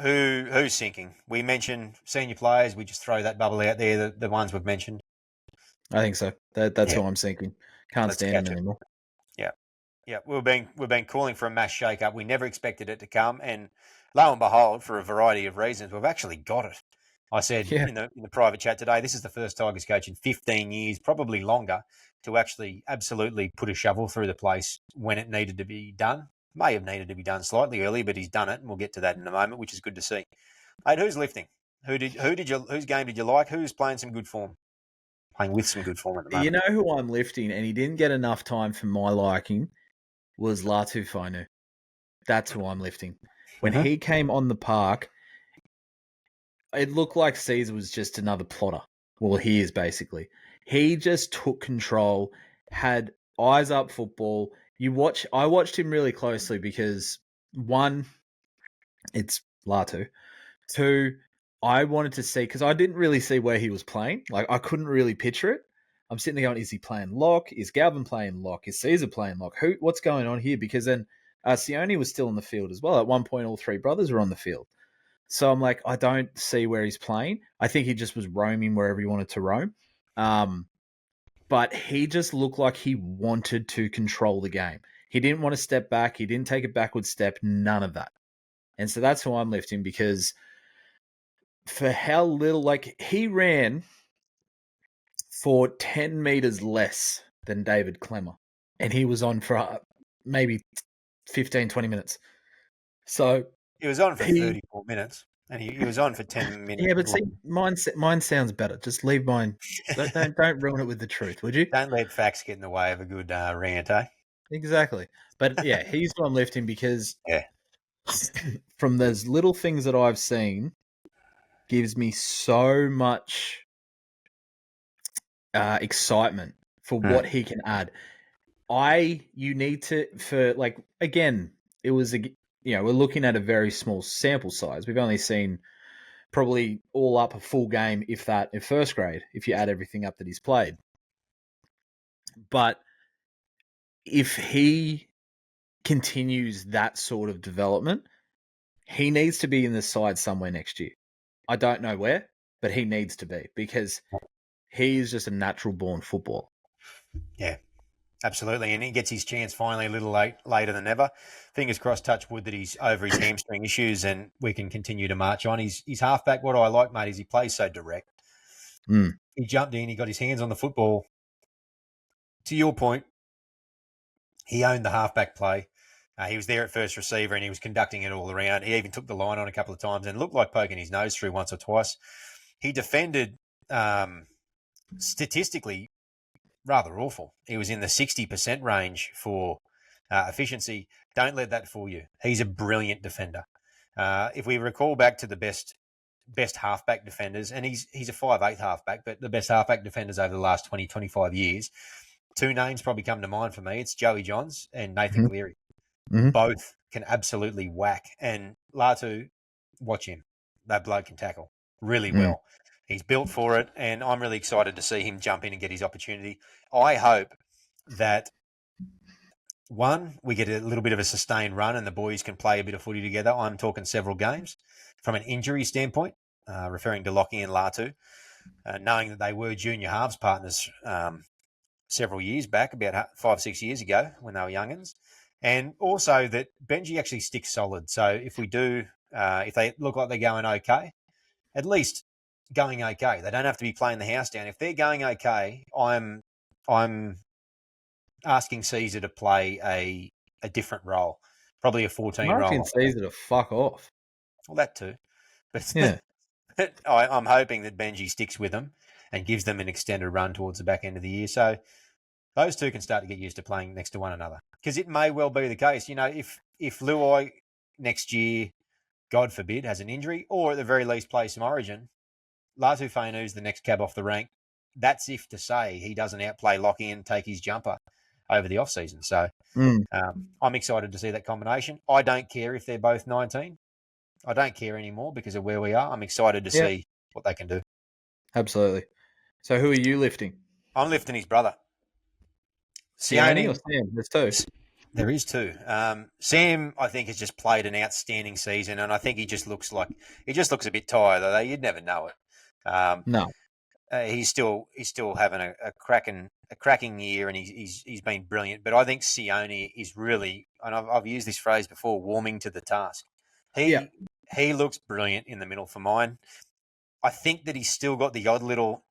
Who's sinking? We mentioned senior players. We just throw that bubble out there, the ones we've mentioned. I think so. That's who I'm sinking. Can't stand him anymore. Yeah. We've been calling for a mass shake-up. We never expected it to come, and lo and behold, for a variety of reasons, we've actually got it. I said in the private chat today, this is the first Tigers coach in 15 years, probably longer, to actually absolutely put a shovel through the place when it needed to be done. May have needed to be done slightly early, but he's done it, and we'll get to that in a moment, which is good to see. Mate, who's lifting? Whose game did you like? Who's playing some good form? Playing with some good form at the moment. You know who I'm lifting, and he didn't get enough time for my liking, was Latu Fainu. That's who I'm lifting. When he came on the park, it looked like Caesar was just another plotter. Well, he is basically. He just took control, had eyes up football. I watched him really closely because 1, it's Latu. 2, I wanted to see, because I didn't really see where he was playing. Like, I couldn't really picture it. I'm sitting there going, is he playing lock? Is Galvin playing lock? Is Caesar playing lock? What's going on here? Because then Sione was still in the field as well. At one point, all 3 brothers were on the field. So I'm like, I don't see where he's playing. I think he just was roaming wherever he wanted to roam. But he just looked like he wanted to control the game. He didn't want to step back. He didn't take a backward step. None of that. And so that's who I'm lifting, because for how little, like, he ran for 10 meters less than David Clemmer, and he was on for maybe 15, 20 minutes. So he was on for 34 minutes, and he was on for 10 minutes. Yeah, but see, mine sounds better. Just leave mine. Don't ruin it with the truth, would you? Don't let facts get in the way of a good rant, eh? Exactly. But yeah, he's who I'm lifting because from those little things that I've seen, gives me so much excitement for what he can add. You need to, for like, again, it was, we're looking at a very small sample size. We've only seen probably all up a full game, if that, in first grade, if you add everything up that he's played. But if he continues that sort of development, he needs to be in the side somewhere next year. I don't know where, but he needs to be, because he is just a natural born footballer. Yeah, absolutely. And he gets his chance finally a little later than ever. Fingers crossed, touch wood, that he's over his hamstring issues and we can continue to march on. He's halfback. What I like, mate, is he plays so direct. He jumped in, he got his hands on the football. To your point, he owned the halfback play. He was there at first receiver and he was conducting it all around. He even took the line on a couple of times and looked like poking his nose through once or twice. He defended statistically rather awful. He was in the 60% range for efficiency. Don't let that fool you. He's a brilliant defender. If we recall back to the best halfback defenders, and he's a 5'8" halfback, but the best halfback defenders over the last 20, 25 years, two names probably come to mind for me. It's Joey Johns and Nathan Cleary. Both can absolutely whack. And Latu, watch him. That bloke can tackle really well. He's built for it, and I'm really excited to see him jump in and get his opportunity. I hope that, one, we get a little bit of a sustained run and the boys can play a bit of footy together. I'm talking several games. From an injury standpoint, referring to Lockie and Latu, knowing that they were junior halves partners several years back, about 5-6 years ago when they were youngins. And also that Benji actually sticks solid. So if we do, if they look like they're going okay, at least going okay. They don't have to be playing the house down. If they're going okay, I'm asking Caesar to play a different role, probably a 14 role. I'm asking Caesar to fuck off. Well, that too. But yeah. I'm hoping that Benji sticks with them and gives them an extended run towards the back end of the year. So those two can start to get used to playing next to one another. Because it may well be the case, if Luai next year, God forbid, has an injury, or at the very least plays some Origin, Latu Fainu's the next cab off the rank. That's if to say he doesn't outplay Lockie and take his jumper over the off-season. So I'm excited to see that combination. I don't care if they're both 19. I don't care anymore because of where we are. I'm excited to see what they can do. Absolutely. So who are you lifting? I'm lifting his brother. Sione or Sam? There's two. There is two. Sam, I think, has just played an outstanding season, and I think he just looks a bit tired. Though you'd never know it. No, he's still having a cracking year, and he's been brilliant. But I think Sione is really, and I've used this phrase before, warming to the task. He looks brilliant in the middle for mine. I think that he's still got the odd little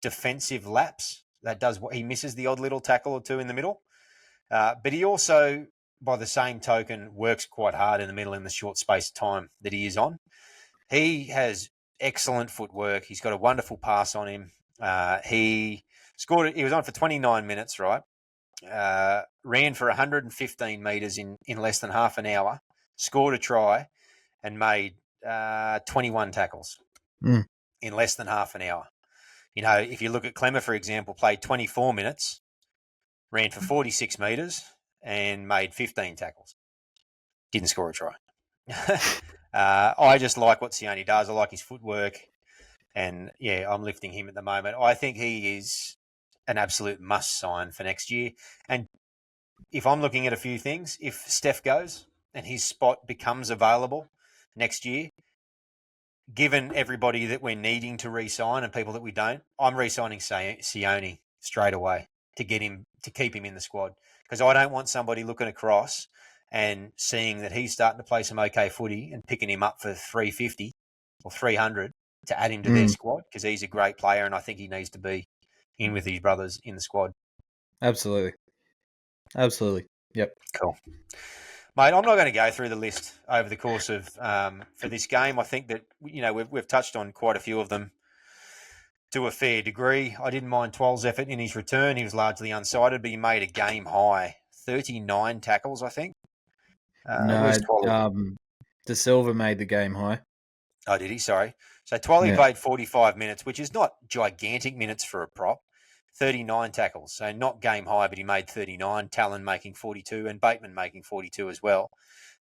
defensive lapse. That does what he misses, the odd little tackle or two in the middle. But he also, by the same token, works quite hard in the middle in the short space of time that he is on. He has excellent footwork. He's got a wonderful pass on him. He was on for 29 minutes, right? Ran for 115 metres in less than half an hour, scored a try, and made 21 tackles in less than half an hour. If you look at Clemmer, for example, played 24 minutes, ran for 46 metres, and made 15 tackles. Didn't score a try. I just like what Sione does. I like his footwork. And, I'm lifting him at the moment. I think he is an absolute must-sign for next year. And if I'm looking at a few things, if Steph goes and his spot becomes available next year, given everybody that we're needing to re-sign and people that we don't, I'm re-signing Sione straight away to keep him in the squad. Because I don't want somebody looking across and seeing that he's starting to play some okay footy and picking him up for 350 or 300 to add him to their squad, because he's a great player and I think he needs to be in with his brothers in the squad. Absolutely. Yep. Cool. Mate, I'm not going to go through the list over the course of for this game. I think that we've touched on quite a few of them to a fair degree. I didn't mind Twel's effort in his return. He was largely unsighted, but he made a game high 39 tackles, I think. De Silva made the game high. Oh, did he? Sorry. So Twally Yeah. played 45 minutes, which is not gigantic minutes for a prop. 39 tackles, so not game high, but he made 39. Talon making 42 and Bateman making 42 as well.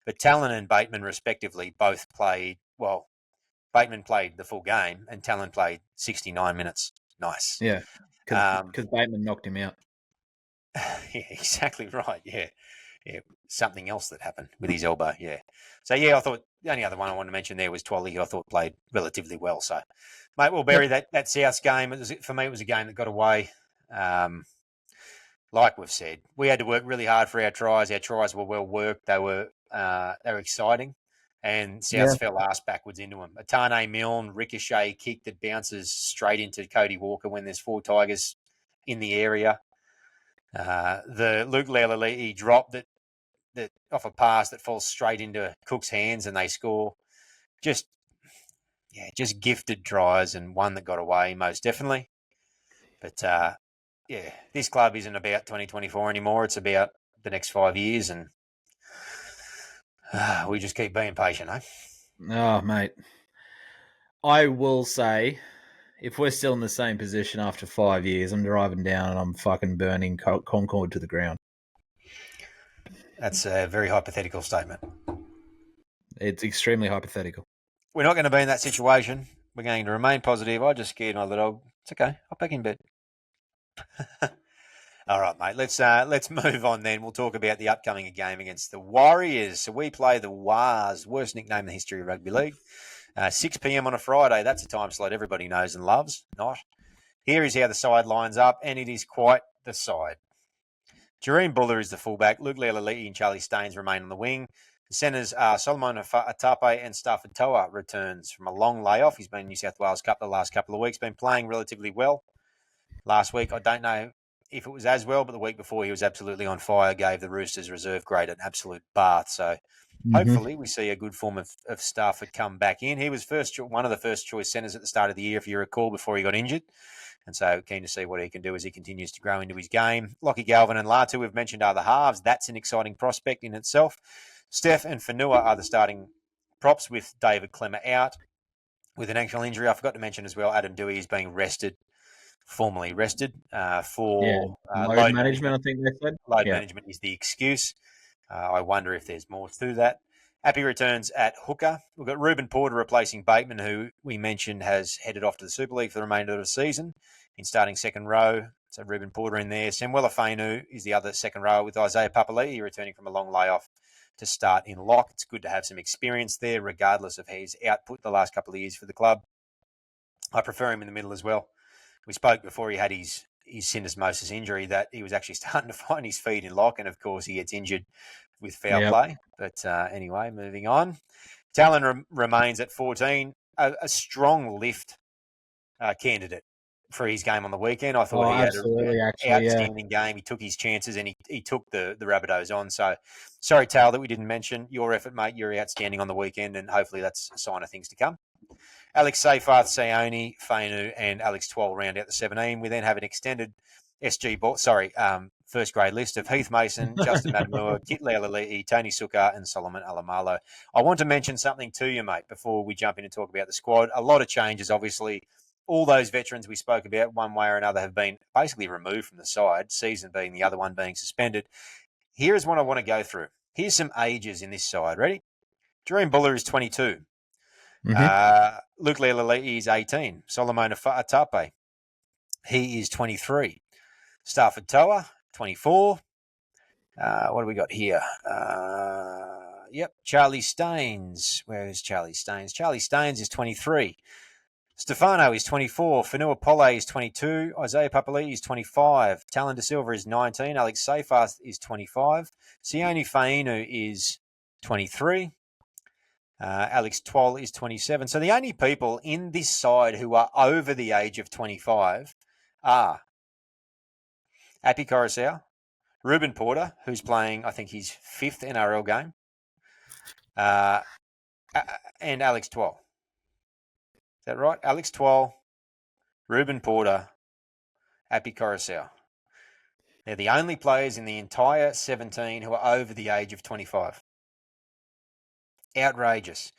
But Talon and Bateman, respectively, both played, well, Bateman played the full game and Talon played 69 minutes. Nice. Yeah, because Bateman knocked him out. Yeah, exactly right. Yeah. Something else that happened with his elbow. Yeah. So, yeah, I thought the only other one I wanted to mention there was Twally, who I thought played relatively well. So, mate, we'll bury that Souths game. For me, it was a game that got away. Like we've said, we had to work really hard for our tries. Our tries were well worked. They were exciting. And Souths fell ass backwards into them. A Tane Milne ricochet kick that bounces straight into Cody Walker when there's 4 Tigers in the area. The Luke Leilani drop that off a pass that falls straight into Cook's hands and they score. Just gifted tries and one that got away most definitely. But this club isn't about 2024 anymore. It's about the next 5 years, and we just keep being patient, eh? Oh, mate. I will say, if we're still in the same position after 5 years, I'm driving down and I'm fucking burning Concord to the ground. That's a very hypothetical statement. It's extremely hypothetical. We're not going to be in that situation. We're going to remain positive. I just scared my little dog. It's okay. I'll back in bed. All right, mate. Let's move on then. We'll talk about the upcoming game against the Warriors. So we play the Wars, worst nickname in the history of rugby league. 6 p.m. on a Friday. That's a time slot everybody knows and loves. Not. Here is how the side lines up, and it is quite the side. Jareen Buller is the fullback. Luke Leilani and Charlie Staines remain on the wing. The centres are Solomon Atape and Stafford Toa returns from a long layoff. He's been in New South Wales Cup the last couple of weeks, been playing relatively well. Last week, I don't know if it was as well, but the week before he was absolutely on fire, gave the Roosters reserve grade an absolute bath. So hopefully we see a good form of Stafford come back in. He was one of the first choice centres at the start of the year, if you recall, before he got injured. And so keen to see what he can do as he continues to grow into his game. Lockie Galvin and Latu, we've mentioned, are the halves. That's an exciting prospect in itself. Steph and Fanua are the starting props with David Clemmer out with an ankle injury. I forgot to mention as well, Adam Dewey is being formally rested for load management, I think they said. Load management is the excuse. I wonder if there's more to that. Appy returns at hooker. We've got Ruben Porter replacing Bateman, who we mentioned has headed off to the Super League for the remainder of the season in starting second row. So Ruben Porter in there. Samuela Fainu is the other second row with Isaiah Papali'i returning from a long layoff to start in lock. It's good to have some experience there, regardless of his output the last couple of years for the club. I prefer him in the middle as well. We spoke before he had his syndesmosis injury that he was actually starting to find his feet in lock, and of course he gets injured with foul play. But anyway, moving on. Talon remains at 14, a strong lift candidate for his game on the weekend. I thought he had an outstanding game. He took his chances and he took the Rabbitohs on. So sorry, Tal, that we didn't mention your effort, mate. You're outstanding on the weekend, and hopefully that's a sign of things to come. Alex Seyfarth, Sione, Fainu, and Alex Twal round out the 17. We then have an extended first grade list of Heath Mason, Justin Matamua, Kit Leilani, Tony Sukkar, and Solomon Alamalo. I want to mention something to you, mate, before we jump in and talk about the squad. A lot of changes, obviously. All those veterans we spoke about, one way or another, have been basically removed from the side, Season being the other one being suspended. Here's what I want to go through. Here's some ages in this side. Ready? Dream Buller is 22. Luke Leilani is 18. Solomon Atape, he is 23. Stafford Toa, 24. What do we got here? Charlie Staines. Where is Charlie Staines? Charlie Staines is 23. Stefano is 24. Fanua Pole is 22. Isaiah Papali'i is 25. Talon De Silva is 19. Alex Seyfarth is 25. Sione Fainu is 23. Alex Twal is 27. So the only people in this side who are over the age of 25 are Api Coruscant, Ruben Porter, who's playing, I think, his 5th NRL game, and Alex Twal. Is that right? Alex Twal, Ruben Porter, Api Coruscant. They're the only players in the entire 17 who are over the age of 25. Outrageous.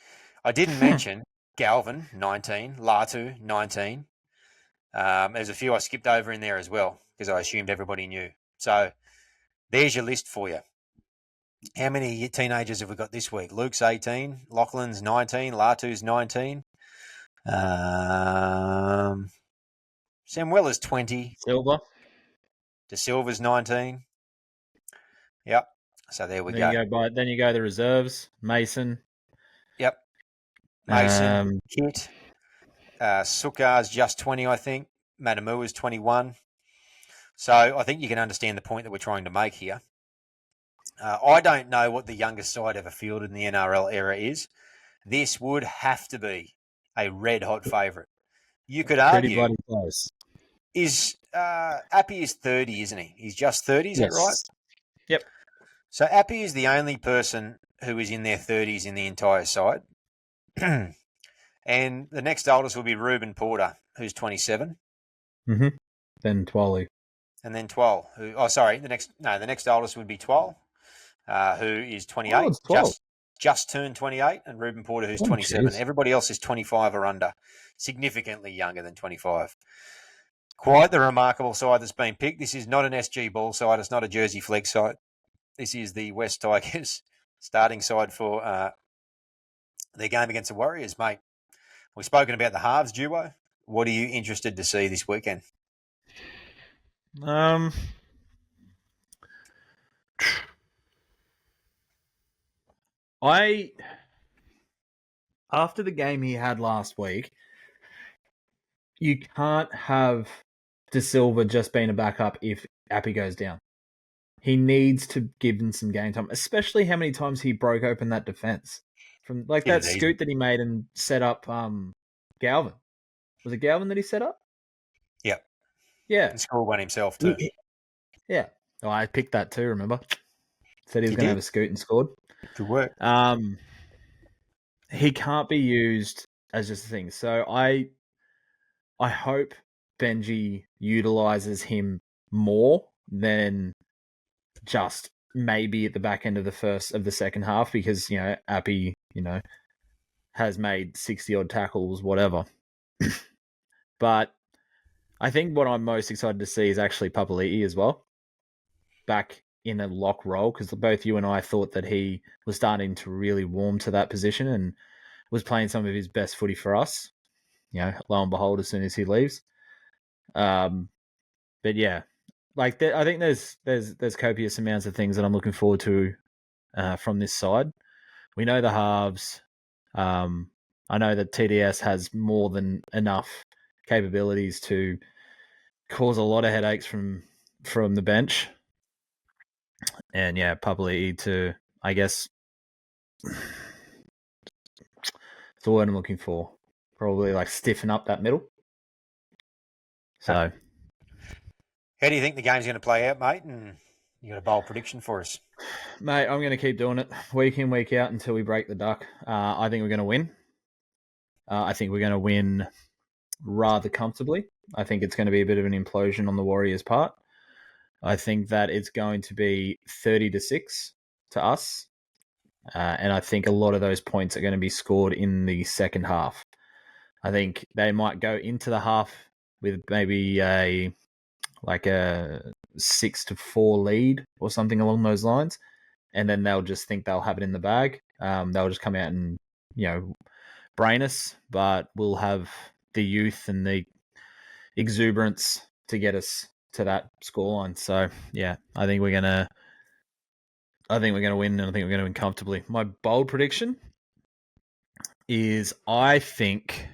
I didn't mention Galvin, 19, Latu, 19. There's a few I skipped over in there as well because I assumed everybody knew. So there's your list for you. How many teenagers have we got this week? Luke's 18, Lachlan's 19, Latu's 19. Samuela's 20. Silver. De Silva's 19. Yep. So there we Then go. Then you go the reserves. Mason. Yep. Mason, Kit. Sukar's just 20, I think. Matamua's 21. So I think you can understand the point that we're trying to make here. I don't know what the youngest side ever fielded in the NRL era is. This would have to be a red-hot favourite. You could argue. Pretty bloody close. Appy is 30, isn't he? He's just 30, is that right? Yep. So Appy is the only person who is in their 30s in the entire side. And the next oldest will be Reuben Porter, who's 27. Mm-hmm. Then Twally. And then Twal, the next oldest would be Twal, who is 28. Oh, it's 12. Just turned 28, and Reuben Porter, who's 27. Geez. Everybody else is 25 or under, significantly younger than 25. Quite the remarkable side that's been picked. This is not an SG Ball side. It's not a Jersey Flex side. This is the West Tigers starting side for their game against the Warriors, mate. We've spoken about the halves duo. What are you interested to see this weekend? After the game he had last week, you can't have De Silva just being a backup if Appy goes down. He needs to give him some game time, especially how many times he broke open that defense from that scoot that he made and set up Galvin. Was it Galvin that he set up? Yep. Yeah. He scored one himself too. Yeah. Oh, I picked that too, remember? Said he was going to have a scoot and scored. Good work. He can't be used as just a thing. So I hope Benji utilizes him more than just maybe at the back end of the second half because, Appy, has made 60 odd tackles, whatever. But I think what I'm most excited to see is actually Papali'i as well. Back in a lock role, because both you and I thought that he was starting to really warm to that position and was playing some of his best footy for us. Lo and behold, as soon as he leaves. But yeah, I think there's copious amounts of things that I'm looking forward to from this side. We know the halves. I know that TDS has more than enough capabilities to cause a lot of headaches from the bench. And yeah, Papali'i to, I guess, it's the word I'm looking for. Probably stiffen up that middle. So, how do you think the game's going to play out, mate? And you got a bold prediction for us, mate? I'm going to keep doing it week in, week out until we break the duck. I think we're going to win. I think we're going to win rather comfortably. I think it's going to be a bit of an implosion on the Warriors' part. I think that it's going to be 30-6 to us. And I think a lot of those points are going to be scored in the second half. I think they might go into the half with maybe a 6-4 lead or something along those lines. And then they'll just think they'll have it in the bag. They'll just come out and, brain us, but we'll have the youth and the exuberance to get us to that scoreline. So yeah, I think we're gonna win, and I think we're gonna win comfortably. My bold prediction is I think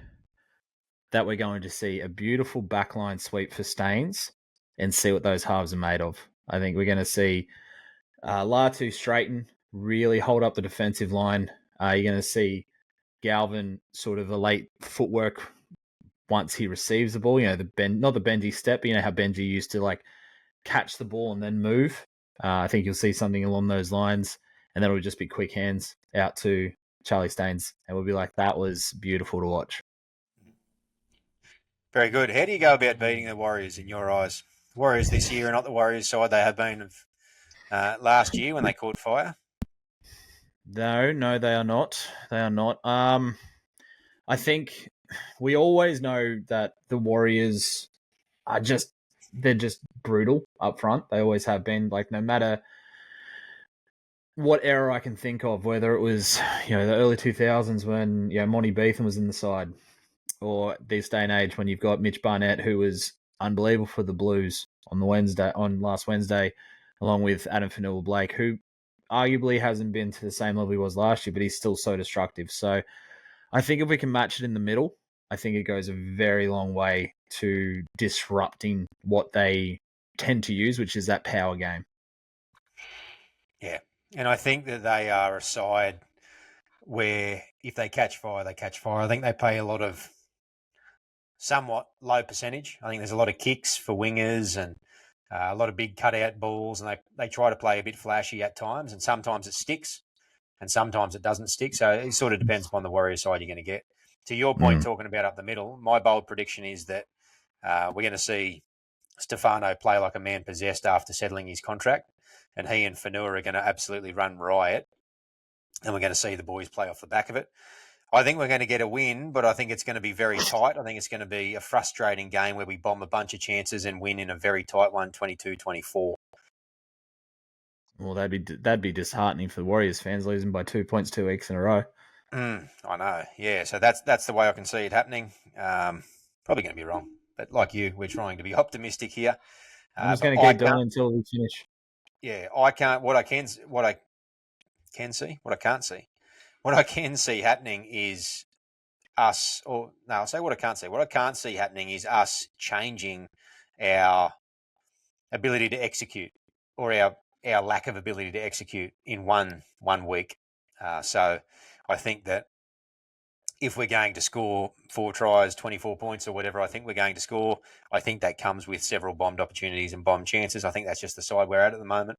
that we're going to see a beautiful backline sweep for Staines and see what those halves are made of. I think we're going to see Latu straighten, really hold up the defensive line. You're going to see Galvin sort of a late footwork once he receives the ball. Not the Benji step, but how Benji used to catch the ball and then move. I think you'll see something along those lines, and then it'll just be quick hands out to Charlie Staines, and we'll be like, that was beautiful to watch. Very good. How do you go about beating the Warriors in your eyes? The Warriors this year are not the Warriors side they have been last year when they caught fire. No, they are not. They are not. I think we always know that the Warriors are they're just brutal up front. They always have been. Like, no matter what era I can think of, whether it was, the early 2000s when, Monty Beetham was in the side, or this day and age when you've got Mitch Barnett, who was unbelievable for the Blues on last Wednesday, along with Adam Fanua-Blake, who arguably hasn't been to the same level he was last year, but he's still so destructive. So I think if we can match it in the middle, I think it goes a very long way to disrupting what they tend to use, which is that power game. Yeah. And I think that they are a side where if they catch fire, they catch fire. I think they play a lot of somewhat low percentage. I think there's a lot of kicks for wingers and a lot of big cutout balls, and they try to play a bit flashy at times, and sometimes it sticks and sometimes it doesn't stick. So it sort of depends upon the Warriors side you're going to get. To your point, talking about up the middle, my bold prediction is that we're going to see Stefano play like a man possessed after settling his contract, and he and Fanua are going to absolutely run riot, and we're going to see the boys play off the back of it. I think we're going to get a win, but I think it's going to be very tight. I think it's going to be a frustrating game where we bomb a bunch of chances and win in a very tight one, 22-24. Well, that'd be disheartening for the Warriors fans, losing by 2 points 2 weeks in a row. I know, yeah. So that's the way I can see it happening. Probably going to be wrong, but like you, we're trying to be optimistic here. I'm just going to keep doing until we finish. Yeah, I can't. What I can see. What I can see happening is us, or no, I'll say what I can't see. What I can't see happening is us changing our ability to execute, or our lack of ability to execute in one week. So I think that if we're going to score 4 tries, 24 points or whatever I think we're going to score, I think that comes with several bombed opportunities and bombed chances. I think that's just the side we're at the moment.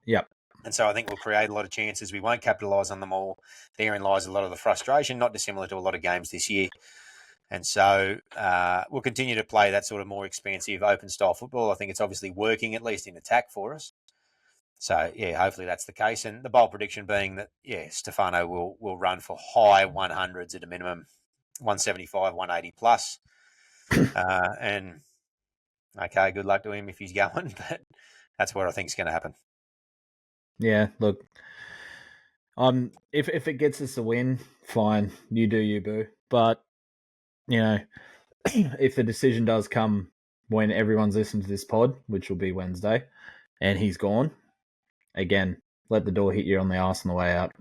Yep. And so I think we'll create a lot of chances. We won't capitalise on them all. Therein lies a lot of the frustration, not dissimilar to a lot of games this year. And so we'll continue to play that sort of more expansive, open-style football. I think it's obviously working, at least in attack for us. So, yeah, hopefully that's the case. And the bold prediction being that, Stefano will run for high 100s at a minimum, 175, 180 plus. And, okay, good luck to him if he's going. But that's what I think is going to happen. Yeah, look, if it gets us a win, fine, you do you, boo. But if the decision does come when everyone's listening to this pod, which will be Wednesday, and he's gone, again, let the door hit you on the arse on the way out.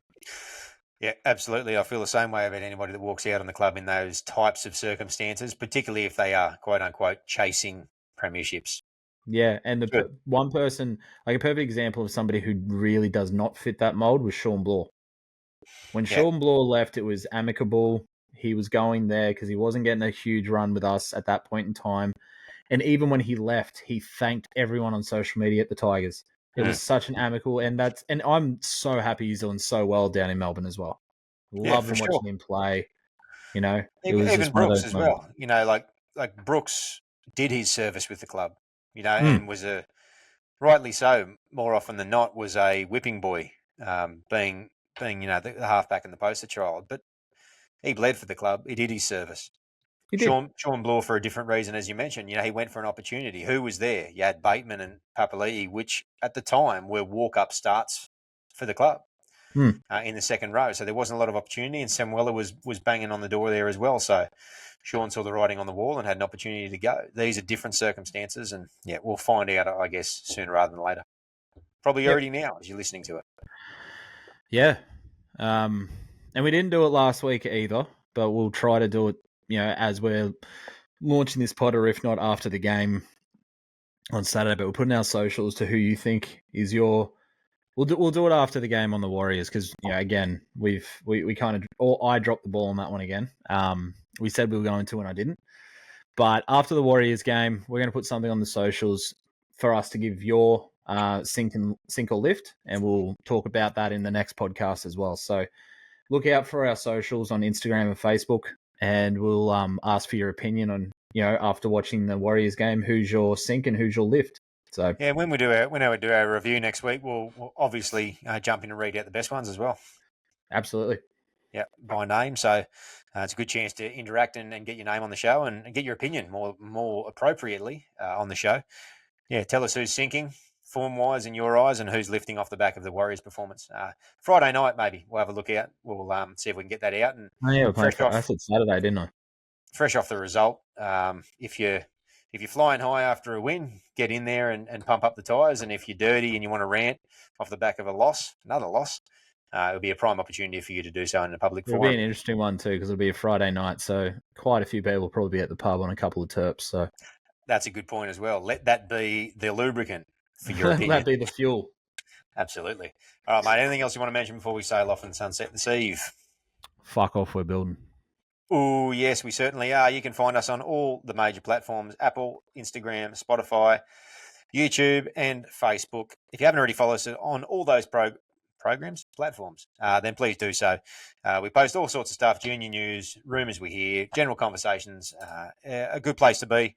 Yeah, absolutely. I feel the same way about anybody that walks out on the club in those types of circumstances, particularly if they are, quote unquote, chasing premierships. Yeah, and one person, like a perfect example of somebody who really does not fit that mold was Sean Bloor. When Sean Bloor left, it was amicable. He was going there because he wasn't getting a huge run with us at that point in time. And even when he left, he thanked everyone on social media at the Tigers. It was such an amicable, and I'm so happy he's doing so well down in Melbourne as well. Loving watching him play. Even Brooks as well. Like Brooks did his service with the club, and was rightly so, more often than not, was a whipping boy, being the halfback and the poster child. But he bled for the club. He did his service. Sean Bloor, for a different reason, as you mentioned, he went for an opportunity. Who was there? You had Bateman and Papali'i, which at the time were walk-up starts for the club in the second row. So there wasn't a lot of opportunity, and Samuela was banging on the door there as well. So Sean saw the writing on the wall and had an opportunity to go. These are different circumstances, and we'll find out, I guess, sooner rather than later. Probably already now as you're listening to it. Yeah. And we didn't do it last week either, but we'll try to do it, as we're launching this pod, or if not after the game on Saturday. But we're putting our socials to who you think is your. We'll do it after the game on the Warriors because again we kind of, or I dropped the ball on that one again. We said we were going to and I didn't. But after the Warriors game, we're going to put something on the socials for us to give your sink or lift, and we'll talk about that in the next podcast as well. So look out for our socials on Instagram and Facebook, and we'll ask for your opinion on, after watching the Warriors game, who's your sink and who's your lift. So when we do our review next week, we'll obviously jump in and read out the best ones as well. Absolutely. Yeah, by name. So it's a good chance to interact and get your name on the show and get your opinion more appropriately on the show. Yeah, tell us who's sinking form-wise in your eyes and who's lifting off the back of the Warriors' performance. Friday night, maybe we'll have a look out. We'll see if we can get that out and Oh, yeah, we're playing. fresh off I said Saturday, didn't I? fresh off the result. If you're flying high after a win, get in there and pump up the tyres. And if you're dirty and you want to rant off the back of another loss, it'll be a prime opportunity for you to do so in a public It'll forum. be an interesting one too because it'll be a Friday night, so quite a few people will probably be at the pub on a couple of terps. So that's a good point as well. Let that be the lubricant for your let opinion. that be the fuel. Absolutely. All right, mate. Anything else you want to mention before we sail off and sunset this eve? Fuck off, we're building. Oh, yes, we certainly are. You can find us on all the major platforms: Apple, Instagram, Spotify, YouTube, and Facebook. If you haven't already followed us on all those platforms, then please do so. We post all sorts of stuff, junior news, rumours we hear, general conversations. A good place to be.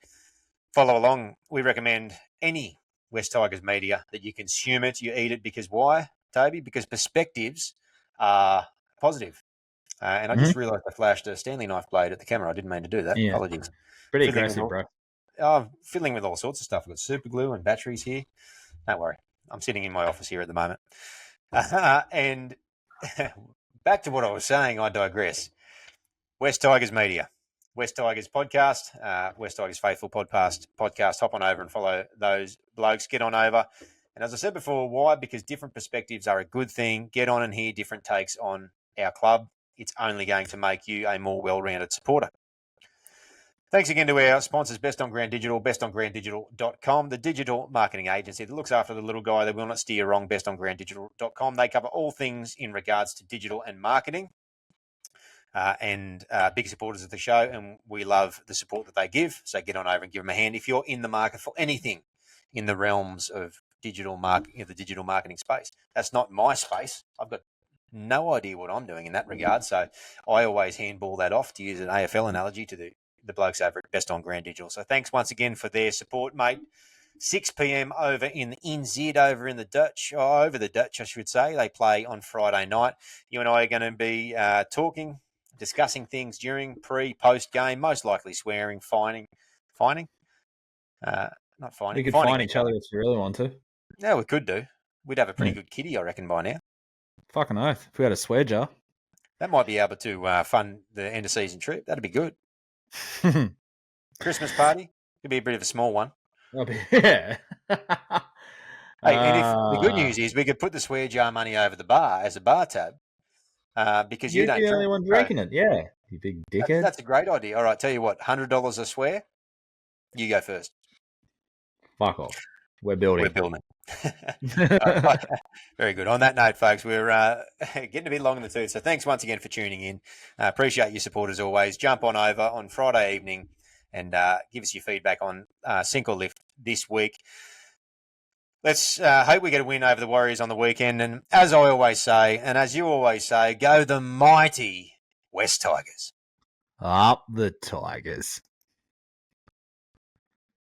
Follow along. We recommend any West Tigers media that you consume it, you eat it, because why, Toby? Because perspectives are positive. And I just realised I flashed a Stanley knife blade at the camera. I didn't mean to do that. Yeah. Apologies. Pretty aggressive, bro. Fiddling with all sorts of stuff. I've got super glue and batteries here. Don't worry. I'm sitting in my office here at the moment. And back to what I was saying, I digress. West Tigers Media, West Tigers Podcast, West Tigers Faithful Podcast. Hop on over and follow those blokes. Get on over. And as I said before, why? Because different perspectives are a good thing. Get on and hear different takes on our club. It's only going to make you a more well-rounded supporter. Thanks again to our sponsors, Best on Ground Digital, bestongrounddigital.com, the digital marketing agency that looks after the little guy. They will not steer wrong, bestongrounddigital.com. They cover all things in regards to digital and marketing and big supporters of the show, and we love the support that they give. So get on over and give them a hand. If you're in the market for anything in the realms of the digital marketing space, that's not my space. I've got no idea what I'm doing in that regard. So I always handball that off, to use an AFL analogy, to the blokes over at Best on Ground Digital. So thanks once again for their support, mate. 6 p.m. over in the NZ, over the Dutch, I should say. They play on Friday night. You and I are going to be discussing things during, post game, most likely swearing, fining. Not fining. We could fining find each other if you really want to. Yeah, we could do. We'd have a pretty good kitty, I reckon, by now. Fucking oath. If we had a swear jar. That might be able to fund the end of season trip. That'd be good. Christmas party. Could be a bit of a small one. Yeah. Hey, and if the good news is we could put the swear jar money over the bar as a bar tab, because you don't. You're the only one drinking it. Yeah, you big dickhead. That's a great idea. All right, tell you what, $100 a swear. You go first. Fuck off. We're building. We're building. Right. Very good. On that note, folks, we're getting a bit long in the tooth. So thanks once again for tuning in. Appreciate your support as always. Jump on over on Friday evening and give us your feedback on Sink or Lift this week. Let's hope we get a win over the Warriors on the weekend. And as I always say, and as you always say, go the mighty West Tigers. Up the Tigers.